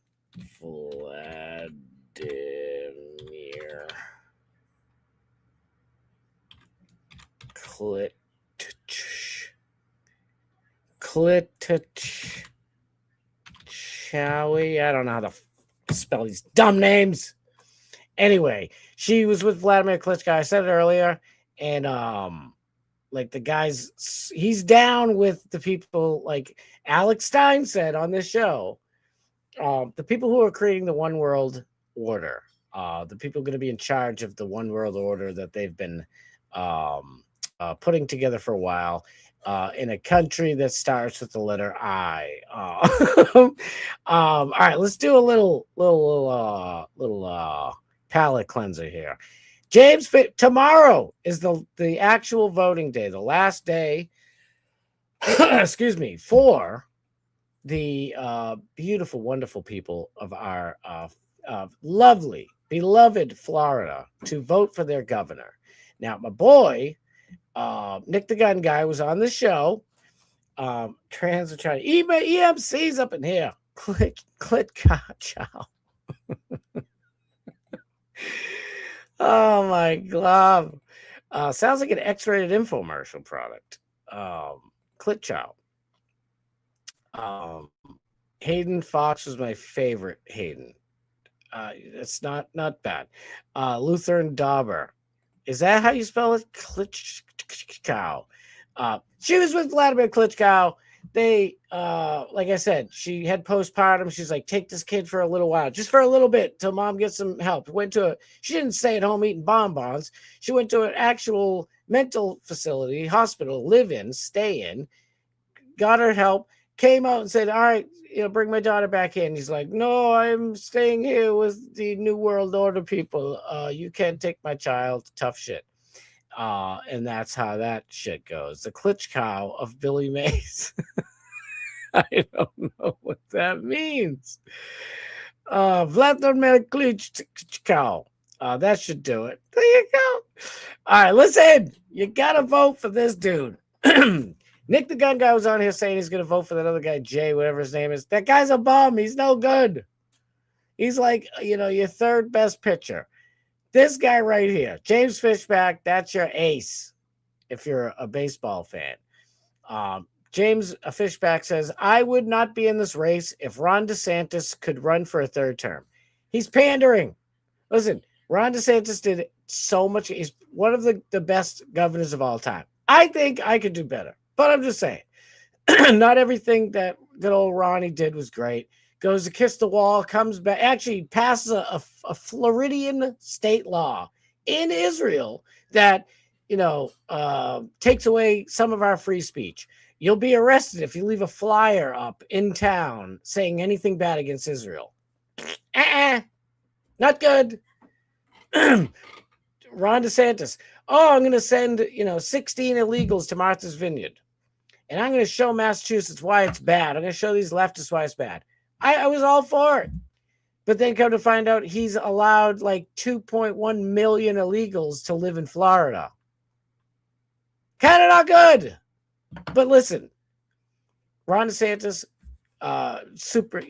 Klitschkowie? I don't know how to spell these dumb names. Anyway, she was with Vladimir Klitschko. I said it earlier, and like the guys, he's down with the people like Alex Stein said on this show. The people who are creating the one world order, the people going to be in charge of the one world order that they've been putting together for a while in a country that starts with the letter I. All right, let's do a little palate cleanser here. James, tomorrow is the actual voting day, the last day, excuse me, for the beautiful, wonderful people of our lovely, beloved Florida to vote for their governor. Now, my boy, Nick the Gun Guy, was on the show. Trans are trying to EMC's up in here. Click, chow. Oh my God. Sounds like an X-rated infomercial product. Clit chow. Hayden Fox was my favorite Hayden. It's not bad. Lutheran Dauber. Is that how you spell it? Klitschko. She was with Vladimir Klitschko. They, like I said, she had postpartum. She's like, take this kid for a little while, just for a little bit, till mom gets some help. She didn't stay at home eating bonbons. She went to an actual mental facility, hospital, live in, stay in, got her help, came out and said, all right, bring my daughter back in. He's like, no, I'm staying here with the New World Order people. You can't take my child. Tough shit. And that's how that shit goes. The Klitschko of Billy Mays. I don't know what that means. Vladimir Klitschko. That should do it. There you go. All right, listen. You got to vote for this dude. Nick the Gun Guy was on here saying he's going to vote for that other guy, Jay, whatever his name is. That guy's a bum. He's no good. He's like, your third best pitcher. This guy right here, James Fishback, that's your ace if you're a baseball fan. James Fishback says, I would not be in this race if Ron DeSantis could run for a third term. He's pandering. Listen, Ron DeSantis did so much. He's one of the best governors of all time. I think I could do better, but I'm just saying. Not everything that good old Ronnie did was great. Goes to kiss the wall, comes back, actually passes a Floridian state law in Israel that, takes away some of our free speech. You'll be arrested if you leave a flyer up in town saying anything bad against Israel. Not good. Ron DeSantis. Oh, I'm going to send, 16 illegals to Martha's Vineyard. And I'm going to show Massachusetts why it's bad. I'm going to show these leftists why it's bad. I was all for it. But then come to find out he's allowed like 2.1 million illegals to live in Florida. Kind of not good. But listen, Ron DeSantis, super,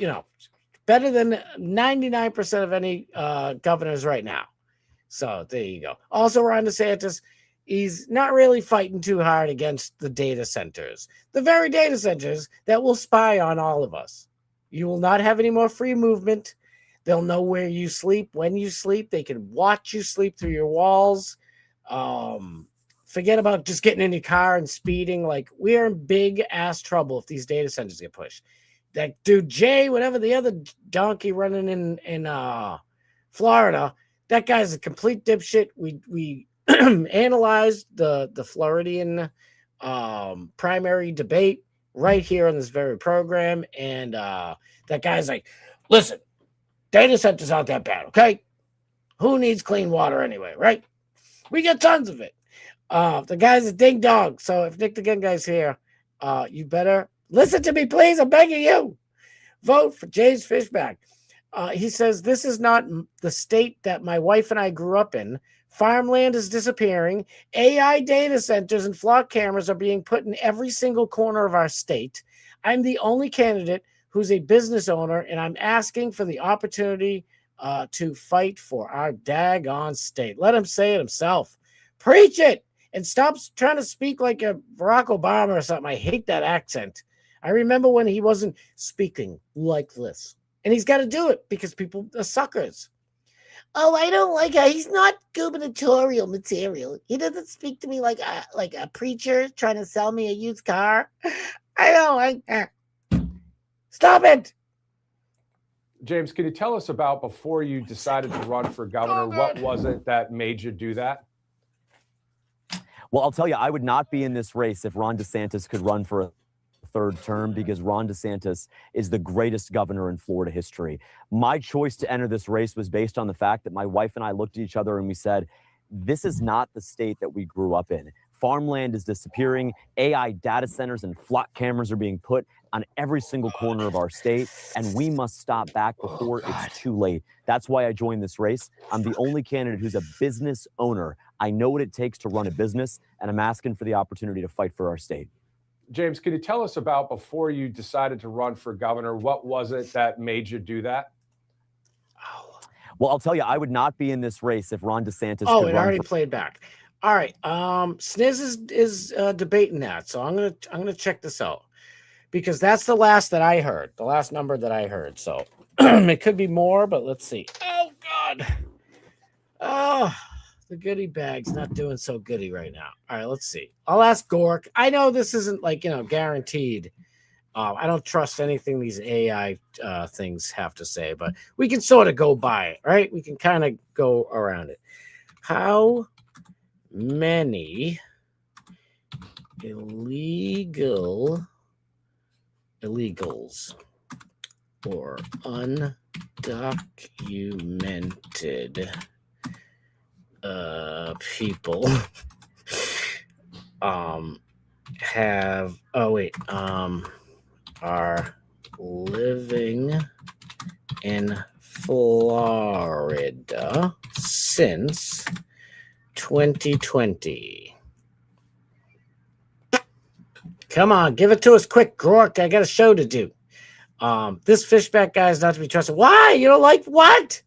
better than 99% of any governors right now. So there you go. Also, Ron DeSantis, he's not really fighting too hard against the data centers. The very data centers that will spy on all of us. You will not have any more free movement. They'll know where you sleep, when you sleep. They can watch you sleep through your walls. Forget about just getting in your car and speeding. Like, we are in big ass trouble if these data centers get pushed. That dude Jay, whatever the other donkey running in Florida, that guy's a complete dipshit. We analyzed the Floridian primary debate right here on this very program, and that guy's like, listen, data centers aren't that bad, okay? Who needs clean water anyway, right? We get tons of it. The guy's a ding dong. So if Nick the Gun Guy's here, you better listen to me, please. I'm begging you. Vote for James Fishback. He says, this is not the state that my wife and I grew up in. Farmland is disappearing. AI data centers and flock cameras are being put in every single corner of our state. I'm the only candidate who's a business owner, and I'm asking for the opportunity to fight for our daggone state. Let him say it himself. Preach it, and stop trying to speak like a Barack Obama or something. I hate that accent. I remember when he wasn't speaking like this. And he's got to do it because people are suckers. Oh, I don't like how he's not gubernatorial material. He doesn't speak to me like a preacher trying to sell me a used car. I don't like that. Stop it. James, can you tell us about before you decided to run for governor, what was it that made you do that? Well, I'll tell you, I would not be in this race if Ron DeSantis could run for a third term, because Ron DeSantis is the greatest governor in Florida history. My choice to enter this race was based on the fact that my wife and I looked at each other and we said, this is not the state that we grew up in. Farmland is disappearing. AI data centers and flock cameras are being put on every single corner of our state, and we must stop back before it's too late. That's why I joined this race. I'm the only candidate who's a business owner. I know what it takes to run a business, and I'm asking for the opportunity to fight for our state. James, can you tell us about before you decided to run for governor, what was it that made you do that? Well, I'll tell you, I would not be in this race if Ron DeSantis Oh, could it run already for played back. All right. Sniz is debating that, so I'm gonna check this out because that's the last that I heard, the last number that I heard. So it could be more, but let's see. Oh God. Oh, the goodie bag's not doing so goody right now. All right, let's see. I'll ask Gork. I know this isn't like guaranteed. I don't trust anything these AI things have to say, but we can sort of go by it, right? We can kind of go around it. How many illegals or undocumented people have are living in Florida since 2020. Come on, give it to us quick, Gork. I got a show to do. This fishback guy is not to be trusted. Why? You don't like what?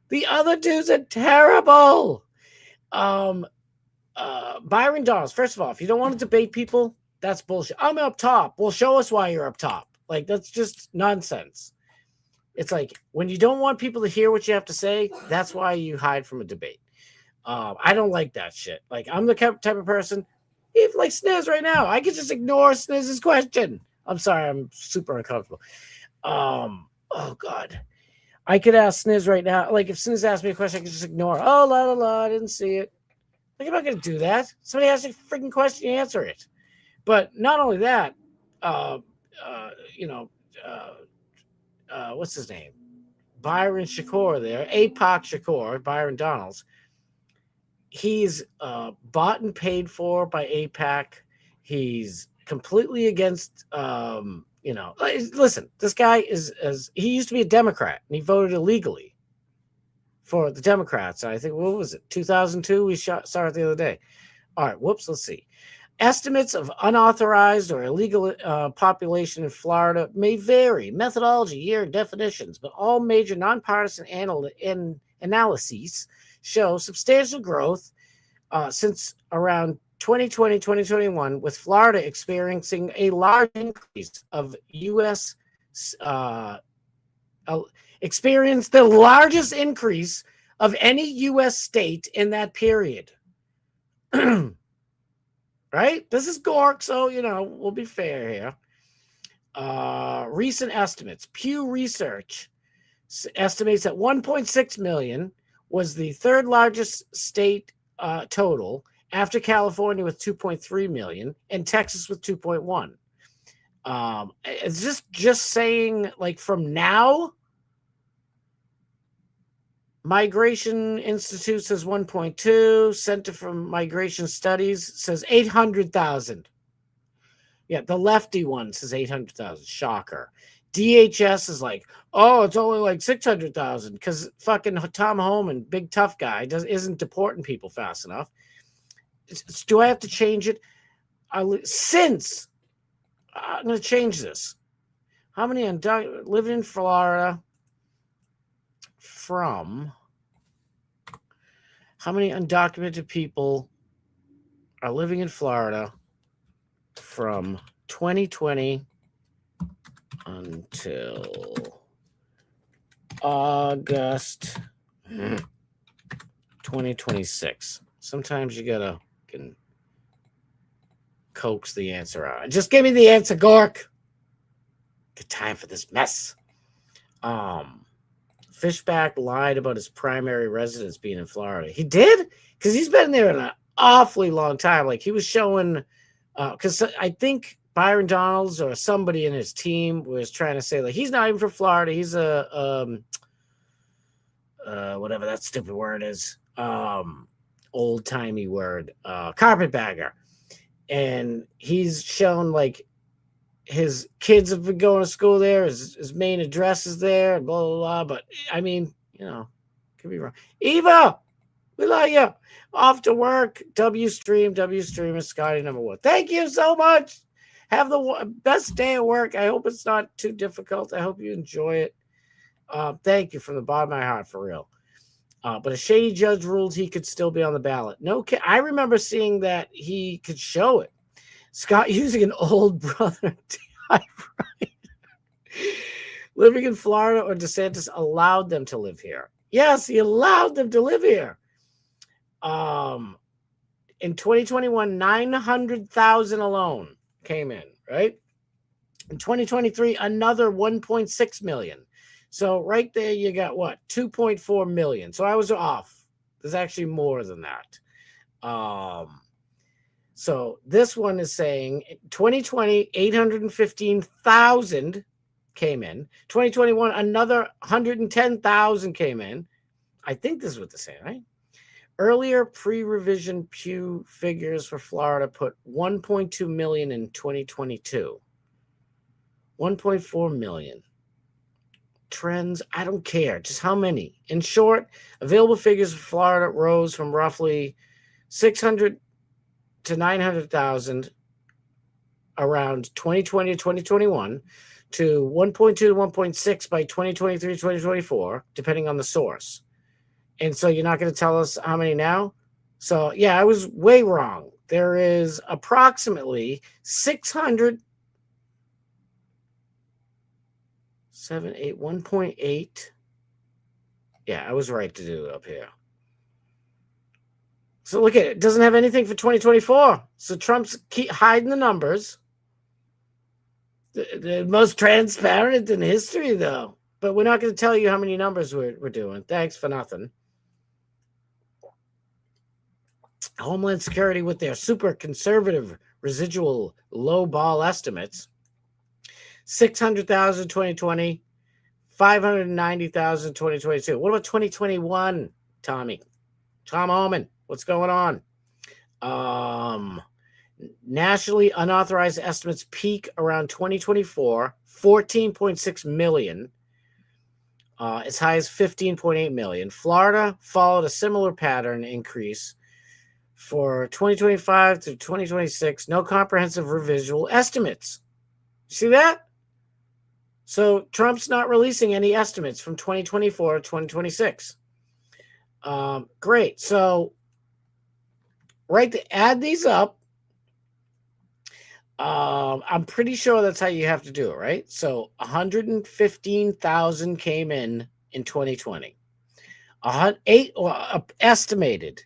The other dudes are terrible. Byron Donalds, first of all, if you don't want to debate people, that's bullshit. I'm up top. Well, show us why you're up top. Like, that's just nonsense. It's like when you don't want people to hear what you have to say, that's why you hide from a debate. I don't like that shit. Like, I'm the type of person, if like Sniz right now, I could just ignore Sniz's question. I'm sorry, I'm super uncomfortable. Oh God. I could ask Sniz right now. Like, if Sniz asked me a question, I could just ignore. Oh, la la la, I didn't see it. Like, I'm not gonna do that. Somebody asks a freaking question, you answer it. But not only that, what's his name? Byron Shakur there, APOC Shakur, Byron Donalds. He's bought and paid for by APAC. He's completely against, listen, this guy he used to be a Democrat and he voted illegally for the Democrats. I think, what was it, 2002? We saw it the other day. All right, whoops, let's see. Estimates of unauthorized or illegal population in Florida may vary. Methodology, year, definitions, but all major nonpartisan analyses show substantial growth since around 2020, 2021, with Florida experiencing a large increase of experienced the largest increase of any U.S. state in that period. Right? This is Gork, so, we'll be fair here. Recent estimates. Pew Research estimates that 1.6 million was the third largest state total after California with 2.3 million and Texas with 2.1. It's just saying, like, from now, Migration Institute says 1.2. Center for Migration Studies says 800,000. Yeah, the lefty one says 800,000. Shocker. DHS is like, oh, it's only like 600,000 because fucking Tom Homan, big tough guy, isn't deporting people fast enough. Do I have to change it? I'm going to change this. How many living in Florida from? How many undocumented people are living in Florida from 2020 until August 2026? Sometimes you gotta coax the answer out. Just give me the answer, Gork. Good time for this mess. Fishback lied about his primary residence being in Florida. He did? Because he's been there in an awfully long time. Like, he was showing, because I think Byron Donalds or somebody in his team was trying to say, like, he's not even from Florida. He's a, whatever that stupid word is, old-timey word, carpetbagger. and he's shown like his kids have been going to school there. His main address is there, blah, blah, blah. But I mean, could be wrong. Eva, we love you. Off to work. W-Stream is Scotty #1. Thank you so much. Have the best day at work. I hope it's not too difficult. I hope you enjoy it. Thank you from the bottom of my heart, for real. But a shady judge ruled he could still be on the ballot. I remember seeing that he could show it. Scott using an old brother typewriter. Living in Florida, or DeSantis allowed them to live here? Yes, he allowed them to live here. In 2021, 900,000 alone came in, right? In 2023, another 1.6 million. So right there, you got what? 2.4 million. So I was off. There's actually more than that. So this one is saying 2020, 815,000 came in. 2021, another 110,000 came in. I think this is what they're saying, right? Earlier pre-revision Pew figures for Florida put 1.2 million in 2022. 1.4 million. Trends, I don't care. Just how many? In short, available figures for Florida rose from roughly 600 to 900,000 around 2020 to 2021 to 1.2 to 1.6 by 2023, 2024, depending on the source. And so you're not going to tell us how many now? So, yeah, I was way wrong. There is approximately 600, 1.8. Yeah, I was right to do it up here. So look at it. It doesn't have anything for 2024. So Trump's keep hiding the numbers. The most transparent in history, though. But we're not going to tell you how many numbers we're doing. Thanks for nothing. Homeland Security with their super conservative residual low ball estimates. 600,000 2020, 590,000 2022. What about 2021, Tommy? Tom Oman, what's going on? Nationally unauthorized estimates peak around 2024, 14.6 million. As high as 15.8 million. Florida followed a similar pattern increase for 2025 to 2026. No comprehensive revisual estimates. See that? So Trump's not releasing any estimates from 2024 to 2026. Great. So, right, to add these up, I'm pretty sure that's how you have to do it, right? So 115,000 came in 2020. Estimated.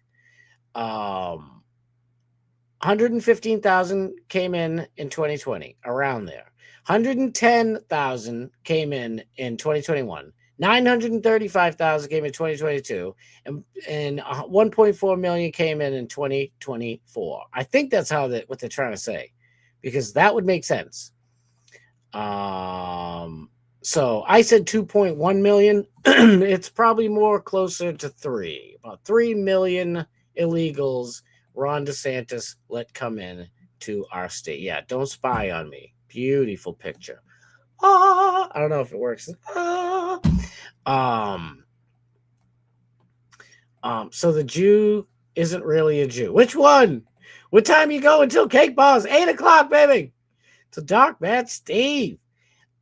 115,000 came in 2020, around there. 110,000 came in 2021. 935,000 came in 2022, and 1.4 million came in 2024. I think that's what they're trying to say, because that would make sense. So I said 2.1 million. It's probably more closer to 3. About 3 million illegals Ron DeSantis let come in to our state. Yeah, don't spy on me. Beautiful picture. I don't know if it works. So the Jew isn't really a Jew. Which one? What time you go until cake balls? 8 o'clock, baby. It's a dark man, Steve.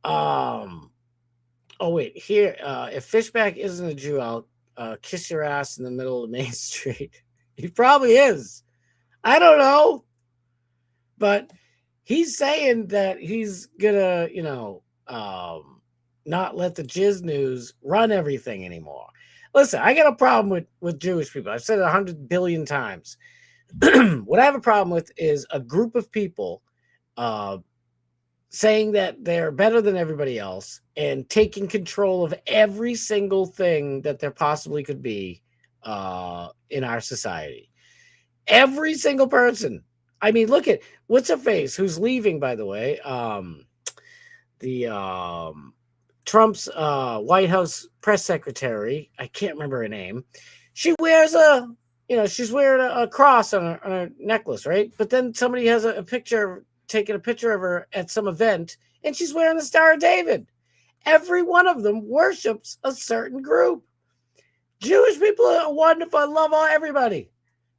Oh wait, here. If Fishback isn't a Jew, I'll kiss your ass in the middle of Main Street. He probably is. I don't know, but he's saying that he's gonna, not let the jizz news run everything anymore. Listen, I got a problem with Jewish people. I've said it 100 billion times. What I have a problem with is a group of people saying that they're better than everybody else and taking control of every single thing that there possibly could be in our society. Every single person. I mean, look at what's her face, who's leaving, by the way. Trump's White House press secretary. I can't remember her name. She wears a she's wearing a cross on her necklace, right? But then somebody has a picture, taking a picture of her at some event, and she's wearing the Star of David. Every one of them worships a certain group. Jewish people are wonderful. I love everybody.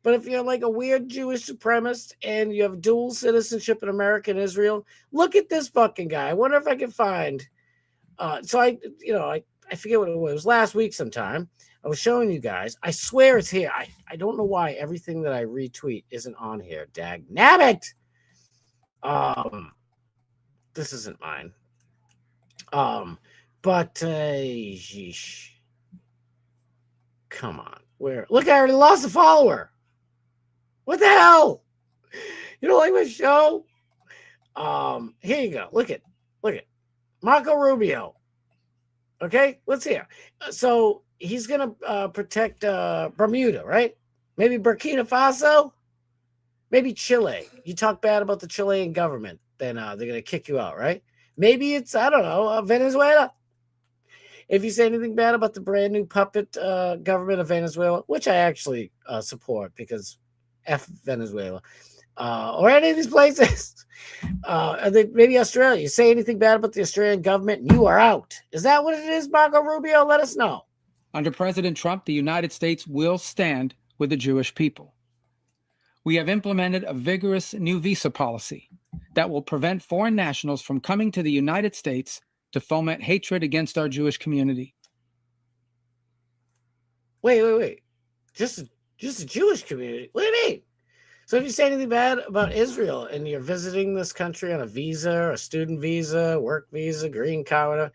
But if you're like a weird Jewish supremacist and you have dual citizenship in America and Israel, look at this fucking guy. I wonder if I can find. I forget what it was. It was last week sometime. I was showing you guys. I swear it's here. I don't know why everything that I retweet isn't on here. Dag nabbit. This isn't mine. Yeesh. Come on. Where? Look, I already lost a follower. What the hell? You don't like my show? Here you go. Look at Marco Rubio. Okay, let's hear. So he's gonna protect Bermuda, right? Maybe Burkina Faso, maybe Chile. You talk bad about the Chilean government, then they're gonna kick you out, right? Maybe it's, I don't know, Venezuela. If you say anything bad about the brand new puppet government of Venezuela, which I actually support because F Venezuela, or any of these places, maybe Australia. You say anything bad about the Australian government, and you are out. Is that what it is, Marco Rubio? Let us know. Under President Trump, the United States will stand with the Jewish people. We have implemented a vigorous new visa policy that will prevent foreign nationals from coming to the United States to foment hatred against our Jewish community. Wait. Just a Jewish community? What do you mean? So if you say anything bad about Israel and you're visiting this country on a visa, a student visa, work visa, green card, whatever,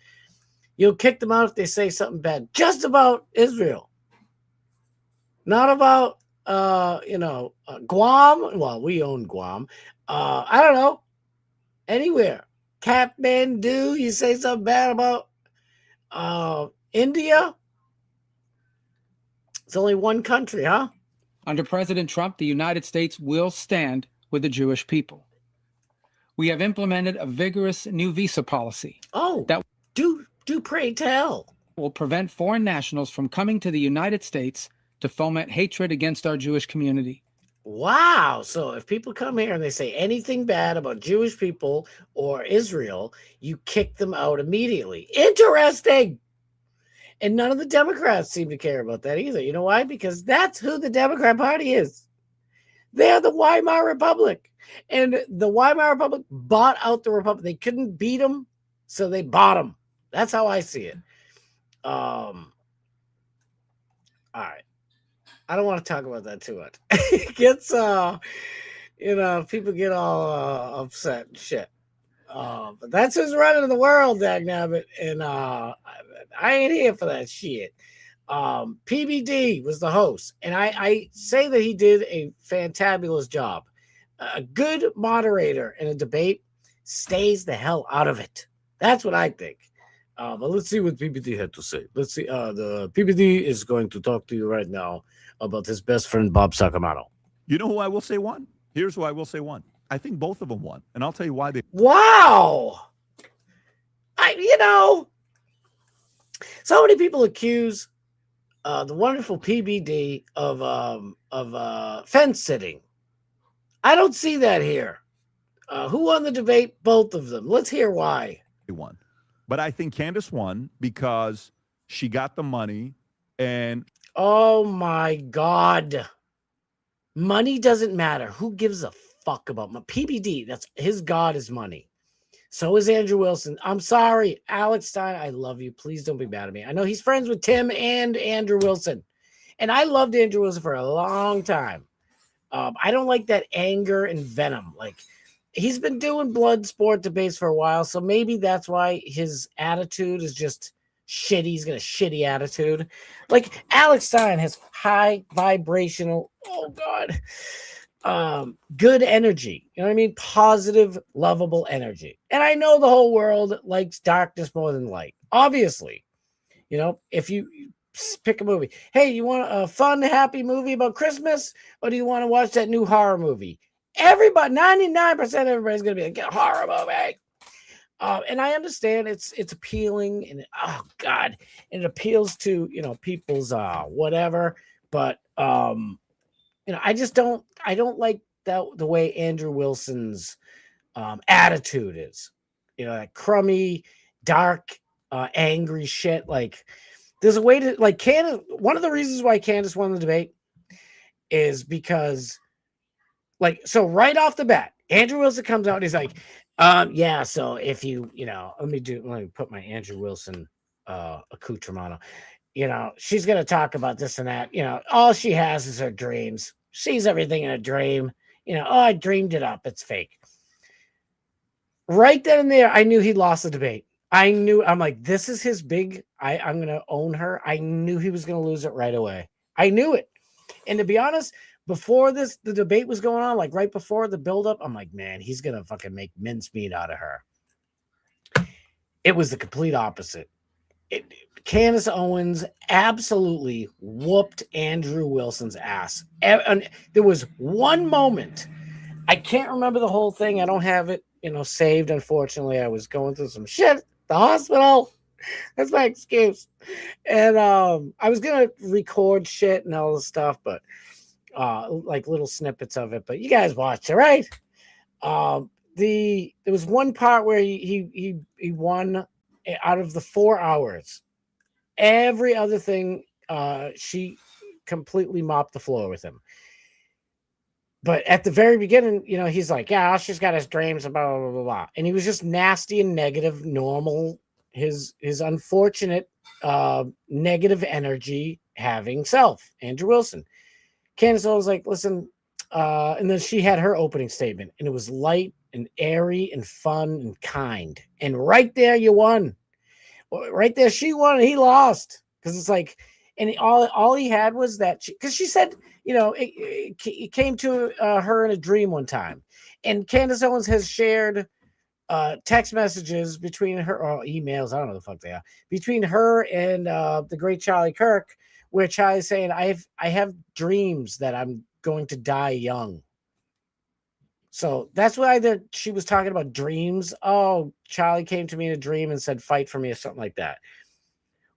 you'll kick them out if they say something bad just about Israel. Not about, Guam. Well, we own Guam. I don't know. Anywhere. Kathmandu, you say something bad about India? It's only one country, huh? Under President Trump, the United States will stand with the Jewish people. We have implemented a vigorous new visa policy. That do pray tell. Will prevent foreign nationals from coming to the United States to foment hatred against our Jewish community. Wow. So if people come here and they say anything bad about Jewish people or Israel, you kick them out immediately. Interesting. And none of the Democrats seem to care about that either. You know why? Because that's who the Democrat Party is. They're the Weimar Republic. And the Weimar Republic bought out the Republic. They couldn't beat them, so they bought them. That's how I see it. All right. I don't want to talk about that too much. It gets, people get all upset and shit. But that's who's running the world, dagnabbit. And I ain't here for that shit. PBD was the host. And I say that he did a fantabulous job. A good moderator in a debate stays the hell out of it. That's what I think. But let's see what PBD had to say. Let's see. The PBD is going to talk to you right now about his best friend, Bob Sacamano. You know who I will say won? Here's who I will say won. I think both of them won. And I'll tell you why they. Wow. So many people accuse the wonderful PBD of fence sitting. I don't see that here. Who won the debate? Both of them. Let's hear why. They won. But I think Candace won because she got the money and. Oh my God. Money doesn't matter. Who gives a fuck about my PBD? That's his God is money. So is Andrew Wilson. I'm sorry, Alex Stein. I love you. Please don't be mad at me. I know he's friends with Tim and Andrew Wilson. And I loved Andrew Wilson for a long time. I don't like that anger and venom. Like, he's been doing blood sport debates for a while, so maybe that's why his attitude is just shitty. He's got a shitty attitude. Like, Alex Stein has high vibrational, good energy. You know what I mean? Positive, lovable energy. And I know the whole world likes darkness more than light. Obviously, if you pick a movie. Hey, you want a fun, happy movie about Christmas, or do you want to watch that new horror movie? Everybody, 99% of everybody's going to be like, get a horror movie. And I understand it's appealing, and it appeals to people's whatever. But I just don't like the way Andrew Wilson's attitude is. That crummy, dark, angry shit. Like, there's a way to, like, Candace. One of the reasons why Candace won the debate is because, like, so right off the bat, Andrew Wilson comes out and he's like, yeah, so if let me put my Andrew Wilson accoutrement on. She's going to talk about this and that. All she has is her dreams. Sees everything in a dream. Oh, I dreamed it up. It's fake. Right then and there, I knew he lost the debate. I'm like, this is his big, I'm going to own her. I knew he was going to lose it right away. I knew it. And to be honest, before the debate was going on, like right before the buildup, I'm like, man, he's going to fucking make mincemeat out of her. It was the complete opposite. Candace Owens absolutely whooped Andrew Wilson's ass. And there was one moment, I can't remember the whole thing. I don't have it, saved. Unfortunately, I was going through some shit at the hospital. That's my excuse. And I was gonna record shit and all this stuff, but like little snippets of it. But you guys watched it, right? There was one part where he won out of the 4 hours. Every other thing, she completely mopped the floor with him. But at the very beginning, he's like, yeah, she's got his dreams, blah, blah, blah, blah. And he was just nasty and negative, normal, his unfortunate negative energy having self, Andrew Wilson. Candace was like, listen, and then she had her opening statement, and it was light and airy and fun and kind. And right there, you won. Right there, she won and he lost. Because it's like, and all he had was that, because she said, it came to her in a dream one time. And Candace Owens has shared text messages between her, or emails, I don't know the fuck they are, between her and the great Charlie Kirk, where Charlie's saying, I have dreams that I'm going to die young. So that's why she was talking about dreams. Oh, Charlie came to me in a dream and said, fight for me, or something like that.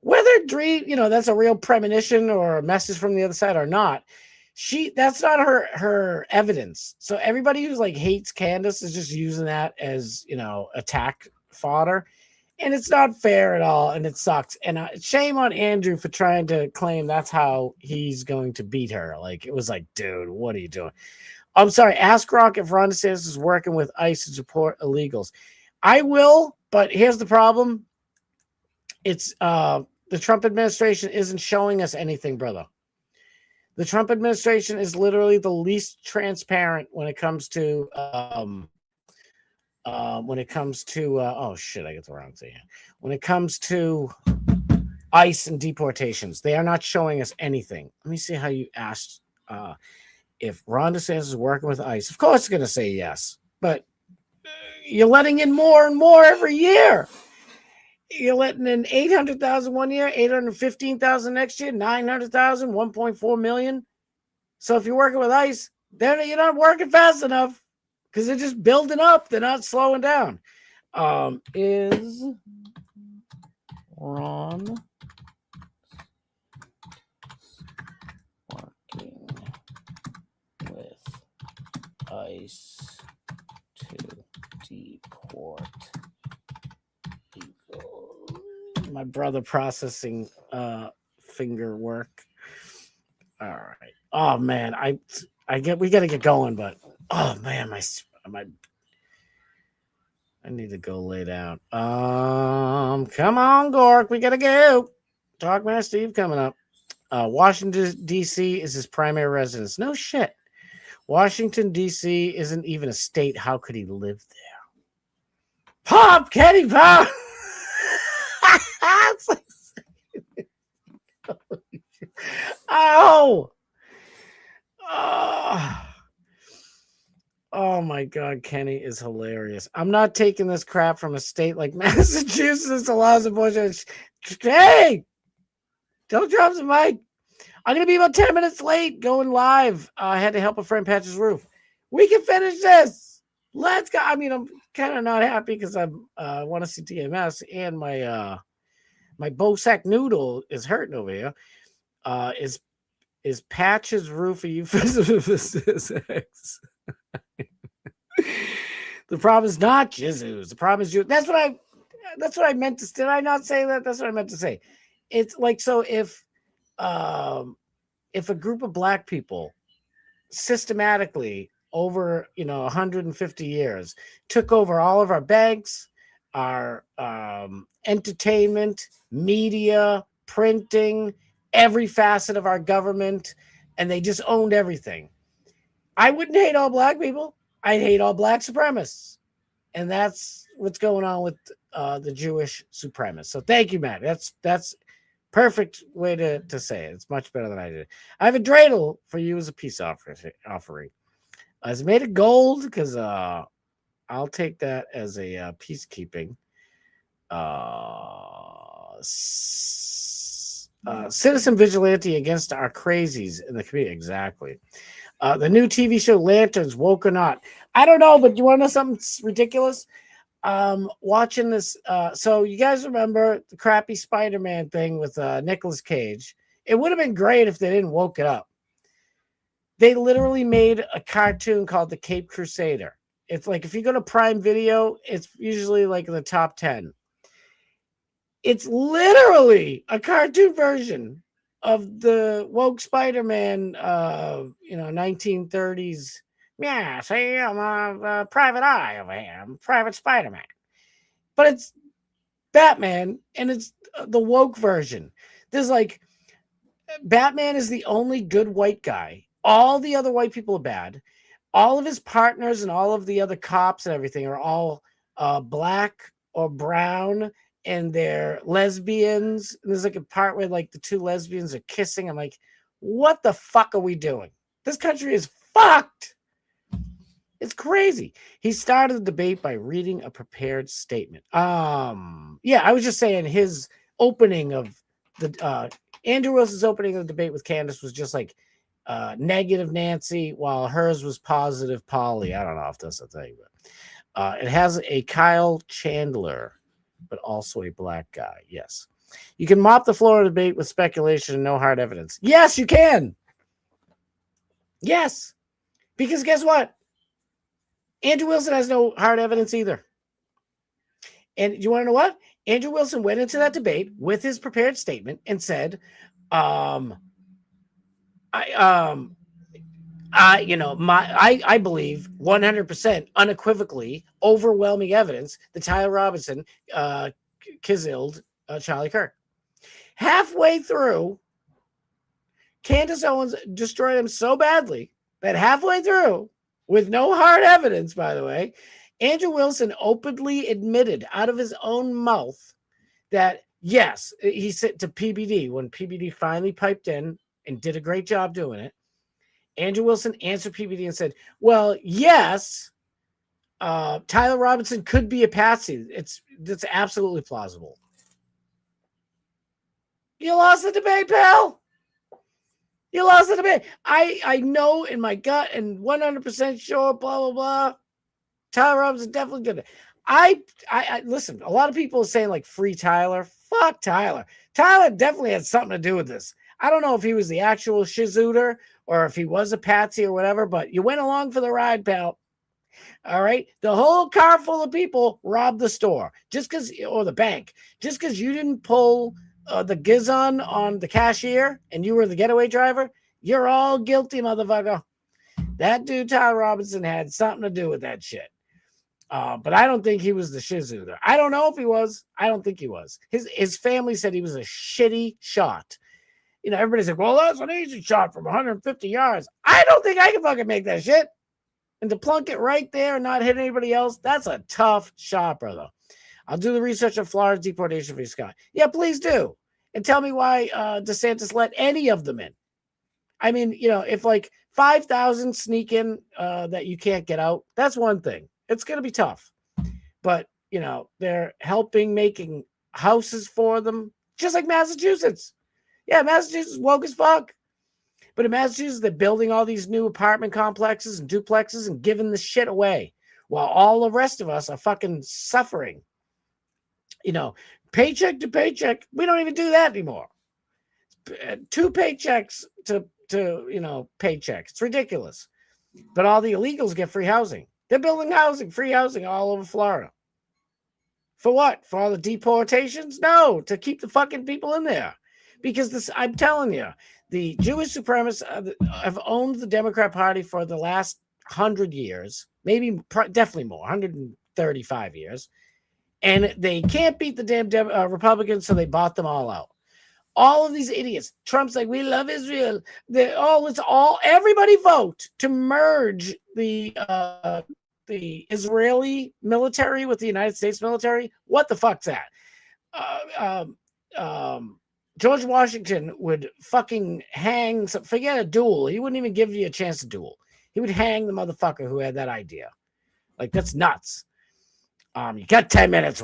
Whether dream, that's a real premonition or a message from the other side or not, that's not her evidence. So everybody who's like hates Candace is just using that as, attack fodder. And it's not fair at all. And it sucks. And shame on Andrew for trying to claim that's how he's going to beat her. Like, it was like, dude, what are you doing? I'm sorry. Ask Rock if Ron DeSantis is working with ICE to support illegals. I will, but here's the problem. It's the Trump administration isn't showing us anything, brother. The Trump administration is literally the least transparent when it comes to oh shit, I get the wrong thing. When it comes to ICE and deportations, they are not showing us anything. Let me see how you asked if Ron DeSantis is working with ICE. Of course, it's going to say yes, but you're letting in more and more every year. You're letting in 800,000 one year, 815,000 next year, 900,000, 1.4 million. So if you're working with ICE, then you're not working fast enough because they're just building up. They're not slowing down. Is Ron working with ICE to deport people? My brother processing finger work. All right. Oh man, we gotta get going, but oh man, my I need to go lay down. Come on, Gork, we gotta go. Talkman Steve coming up. Washington D.C. is his primary residence. No shit. Washington D.C. isn't even a state. How could he live there? Pop, Kenny, pop. Oh. Oh my God, Kenny is hilarious. I'm not taking this crap from a state like Massachusetts allows abortion. Hey, don't drop the mic. I'm going to be about 10 minutes late going live. I had to help a friend patch his roof. We can finish this. Let's go. I mean, I'm kind of not happy because I want to see TMS and my Bosack noodle is hurting over here. Is Patch's roof a euphemism for sex? The problem is not jizzos. The problem is you. That's what I meant to. Did I not say that? That's what I meant to say. It's like, so if a group of black people systematically over 150 years took over all of our banks, our entertainment, media, printing, every facet of our government, and they just owned everything, I wouldn't hate all black people. I'd hate all black supremacists. And that's what's going on with the Jewish supremacists. So thank you, Matt. That's perfect way to say it. It's much better than I did. I have a dreidel for you as a peace offering. It's made of gold because I'll take that as a peacekeeping. Citizen vigilante against our crazies in the community. Exactly. The new TV show Lanterns, woke or not. I don't know, but you want to know something ridiculous? Watching this. So you guys remember the crappy Spider-Man thing with Nicolas Cage? It would have been great if they didn't woke it up. They literally made a cartoon called The Cape Crusader. It's like, if you go to Prime Video, it's usually like in the top 10. It's literally a cartoon version of the woke Spider-Man, 1930s. Yeah, see, I'm a private eye over here. I'm Private Spider-Man. But it's Batman, and it's the woke version. There's like, Batman is the only good white guy. All the other white people are bad. All of his partners and all of the other cops and everything are all black or brown, and they're lesbians. And there's like a part where like the two lesbians are kissing. I'm like, what the fuck are we doing? This country is fucked. It's crazy. He started the debate by reading a prepared statement. Yeah, I was just saying his opening of the Andrew Wilson's opening of the debate with Candace was just like negative Nancy, while hers was positive Polly. I don't know if that's a thing, but it has a Kyle Chandler, but also a black guy. Yes. You can mop the floor of the debate with speculation and no hard evidence. Yes, you can. Yes. Because guess what? Andrew Wilson has no hard evidence either. And you want to know what? Andrew Wilson went into that debate with his prepared statement and said, I believe 100% unequivocally overwhelming evidence that Tyler Robinson killed Charlie Kirk. Halfway through, Candace Owens destroyed him so badly that halfway through, with no hard evidence, by the way, Andrew Wilson openly admitted out of his own mouth that, yes, he said to PBD, when PBD finally piped in and did a great job doing it, Andrew Wilson answered PBD and said, well, yes, Tyler Robinson could be a patsy. That's absolutely plausible. You lost the debate, pal. You lost the debate. I know in my gut and 100% sure, blah, blah, blah. Tyler Robinson definitely did it. I listen, a lot of people are saying like free Tyler. Fuck Tyler. Tyler definitely had something to do with this. I don't know if he was the actual shizooter or if he was a patsy or whatever, but you went along for the ride, pal. All right. The whole car full of people robbed the store or the bank, just because you didn't pull the gizon on the cashier and you were the getaway driver. You're all guilty, motherfucker. That dude, Tyler Robinson, had something to do with that shit. But I don't think he was the shizooter. I don't know if he was. I don't think he was. His family said he was a shitty shot. You know, everybody's like, well, that's an easy shot from 150 yards. I don't think I can fucking make that shit. And to plunk it right there and not hit anybody else, that's a tough shot, brother. I'll do the research on Florida's deportation for you, Scott. Yeah, please do. And tell me why DeSantis let any of them in. I mean, you know, if like 5,000 sneak in that you can't get out, that's one thing. It's going to be tough. But, you know, they're making houses for them, just like Massachusetts. Yeah, Massachusetts is woke as fuck. But in Massachusetts, they're building all these new apartment complexes and duplexes and giving the shit away while all the rest of us are fucking suffering. You know, paycheck to paycheck. We don't even do that anymore. 2 paychecks to paycheck. It's ridiculous. But all the illegals get free housing. They're building free housing all over Florida. For what? For all the deportations? No, to keep the fucking people in there. Because I'm telling you, the Jewish supremacists have owned the Democrat Party for the last 100 years, definitely more, 135 years. And they can't beat the damn Republicans, so they bought them all out. All of these idiots. Trump's like, we love Israel. Everybody vote to merge the Israeli military with the United States military. What the fuck's that? George Washington would fucking hang. Forget a duel. He wouldn't even give you a chance to duel. He would hang the motherfucker who had that idea. Like, that's nuts. You got 10 minutes,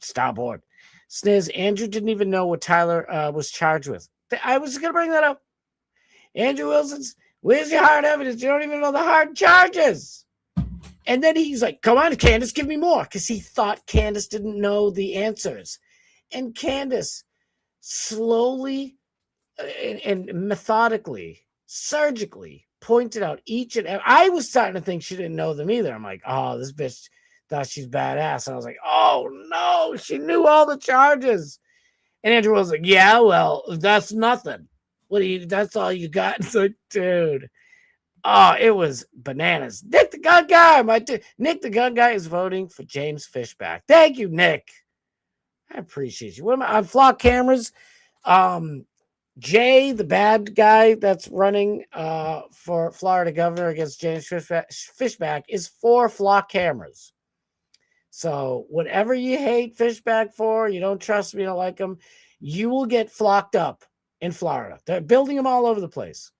Starboard. Sniz, Andrew didn't even know what Tyler was charged with. I was going to bring that up. Andrew Wilson's, where's your hard evidence? You don't even know the hard charges. And then he's like, come on, Candace, give me more. Because he thought Candace didn't know the answers. And Candace slowly and methodically, surgically pointed out each and every. I was starting to think she didn't know them either. I'm like, oh, this bitch thought she's badass. And I was like, oh no, she knew all the charges. And Andrew was like, yeah, well, that's nothing. That's all you got? It's like, dude. Oh, it was bananas. Nick the Gun Guy. Nick the Gun Guy is voting for James Fishback. Thank you, Nick. I appreciate you. What am I on Flock Cameras? Jay, the bad guy that's running for Florida governor against James Fishback, is for Flock Cameras. So whatever you hate Fishback for, you don't trust me, you don't like him, you will get flocked up in Florida. They're building them all over the place.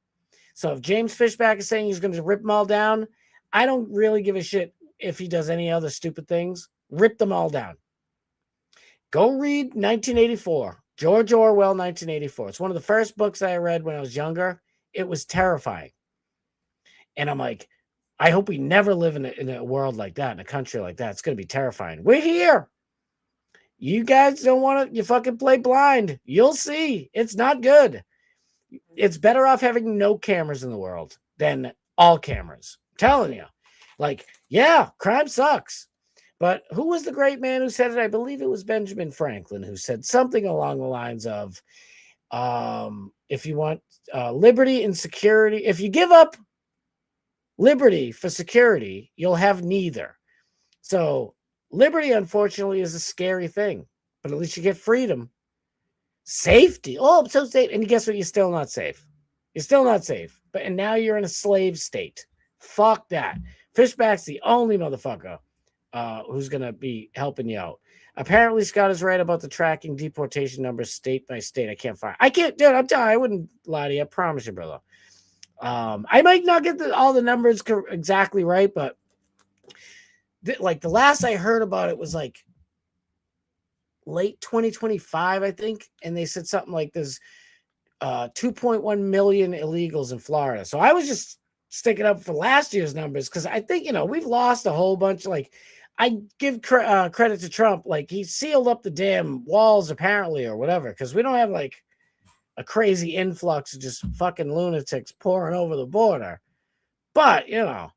So if James Fishback is saying he's going to rip them all down, I don't really give a shit if he does any other stupid things. Rip them all down. Go read 1984. George Orwell, 1984. It's one of the first books I read when I was younger. It was terrifying. And I'm like, I hope we never live in a world like that, in a country like that. It's going to be terrifying. We're here. You guys don't want to, you fucking play blind. You'll see. It's not good. It's better off having no cameras in the world than all cameras. I'm telling you. Like, yeah, crime sucks. But who was the great man who said it? I believe it was Benjamin Franklin who said something along the lines of, if you want liberty and security, if you give up liberty for security, you'll have neither. So liberty, unfortunately, is a scary thing, but at least you get freedom. Safety. Oh, I'm so safe. And guess what? You're still not safe. You're still not safe. And now you're in a slave state. Fuck that. Fishback's the only motherfucker who's going to be helping you out. Apparently, Scott is right about the tracking deportation numbers state by state. I can't, dude, I'm telling you, I wouldn't lie to you. I promise you, brother. I might not get all the numbers exactly right, but like the last I heard about it was like late 2025, I think. And they said something like there's 2.1 million illegals in Florida. So I was just sticking up for last year's numbers because I think, we've lost a whole bunch. Like, I give credit to Trump. Like, he sealed up the damn walls apparently or whatever, because we don't have like a crazy influx of just fucking lunatics pouring over the border. But, yeah,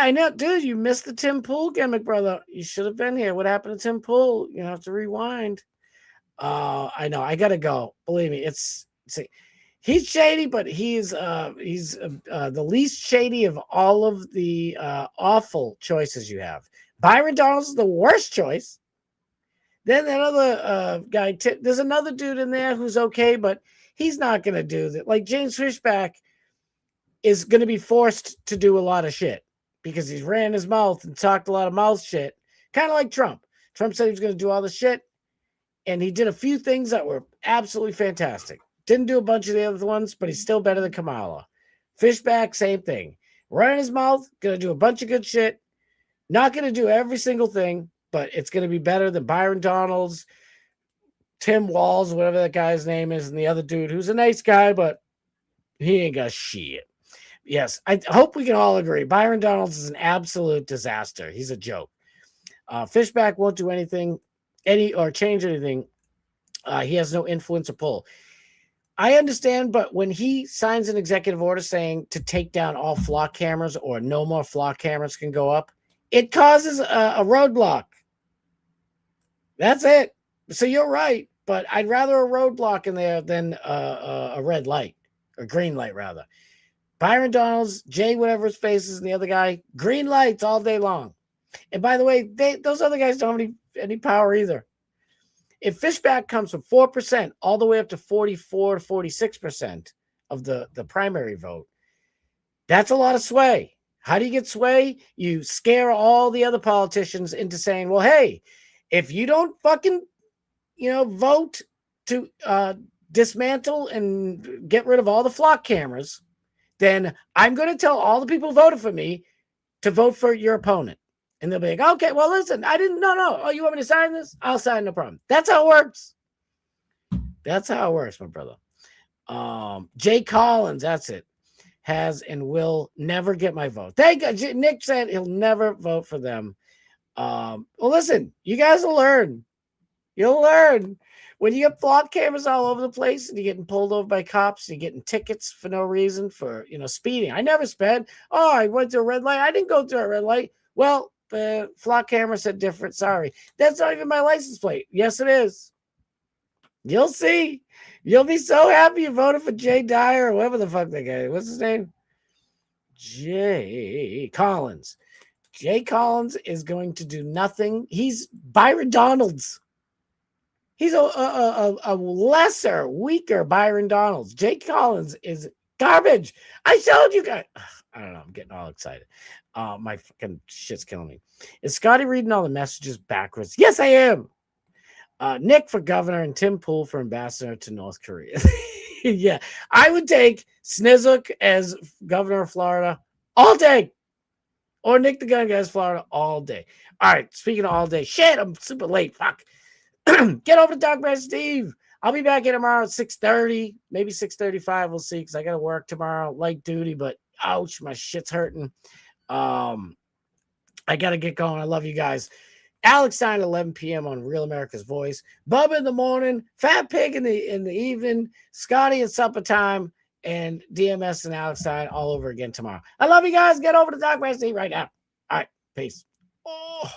I know, dude, you missed the Tim Pool gimmick, brother. You should have been here. What happened to Tim Pool? You have to rewind. I know. I got to go. Believe me, he's shady, but he's the least shady of all of the awful choices you have. Byron Donalds is the worst choice. Then that other guy, there's another dude in there who's okay, but he's not going to do that. Like James Fishback is going to be forced to do a lot of shit because he's ran his mouth and talked a lot of mouth shit, kind of like Trump. Trump said he was going to do all the shit, and he did a few things that were absolutely fantastic. Didn't do a bunch of the other ones, but he's still better than Kamala. Fishback, same thing. Running his mouth, going to do a bunch of good shit. Not going to do every single thing, but it's going to be better than Byron Donalds, Tim Walz, whatever that guy's name is, and the other dude who's a nice guy, but he ain't got shit. Yes, I hope we can all agree. Byron Donalds is an absolute disaster. He's a joke. Fishback won't do anything, or change anything. He has no influence or pull. I understand, but when he signs an executive order saying to take down all flock cameras or no more flock cameras can go up, it causes a roadblock. That's it. So you're right, but I'd rather a roadblock in there than a red light or green light, rather. Byron Donalds, Jay, whatever his face is, and the other guy, green lights all day long. And by the way, those other guys don't have any power either. If Fishback comes from 4% all the way up to 44 to 46% of the primary vote, that's a lot of sway. How do you get sway? You scare all the other politicians into saying, well, hey, if you don't fucking, vote to dismantle and get rid of all the flock cameras, then I'm going to tell all the people who voted for me to vote for your opponent. And they'll be like, okay, well, listen, I didn't, no. Oh, you want me to sign this? I'll sign, no problem. That's how it works. That's how it works, my brother. Jay Collins, that's it, has and will never get my vote. Thank God. Nick said he'll never vote for them. Well, listen, you guys will learn. You'll learn. When you get flock cameras all over the place and you're getting pulled over by cops, and you're getting tickets for no reason for, speeding. I never sped. Oh, I went to a red light. I didn't go through a red light. Well, the flock camera said different. Sorry. That's not even my license plate. Yes, it is. You'll see. You'll be so happy you voted for Jay Dyer or whatever the fuck that guy. What's his name? Jay Collins. Jay Collins is going to do nothing. He's Byron Donalds. He's a lesser, weaker Byron Donalds. Jay Collins is garbage. I showed you guys. I don't know. I'm getting all excited. My fucking shit's killing me. Is Scotty reading all the messages backwards? Yes, I am. Nick for governor and Tim Pool for ambassador to North Korea. Yeah, I would take Snizuk as governor of Florida all day. Or Nick the Gun Guy as Florida all day. All right, speaking of all day. Shit, I'm super late. Fuck. Get over to Dog Man Steve. I'll be back in tomorrow at 6:30, maybe 6:35. We'll see, because I got to work tomorrow, light duty, but ouch, my shit's hurting. I got to get going. I love you guys. Alex Stein at 11 p.m. on Real America's Voice. Bubba in the morning, Fat Pig in the evening, Scotty at supper time, and DMS and Alex Stein all over again tomorrow. I love you guys. Get over to Dog Man Steve right now. All right, peace. Oh.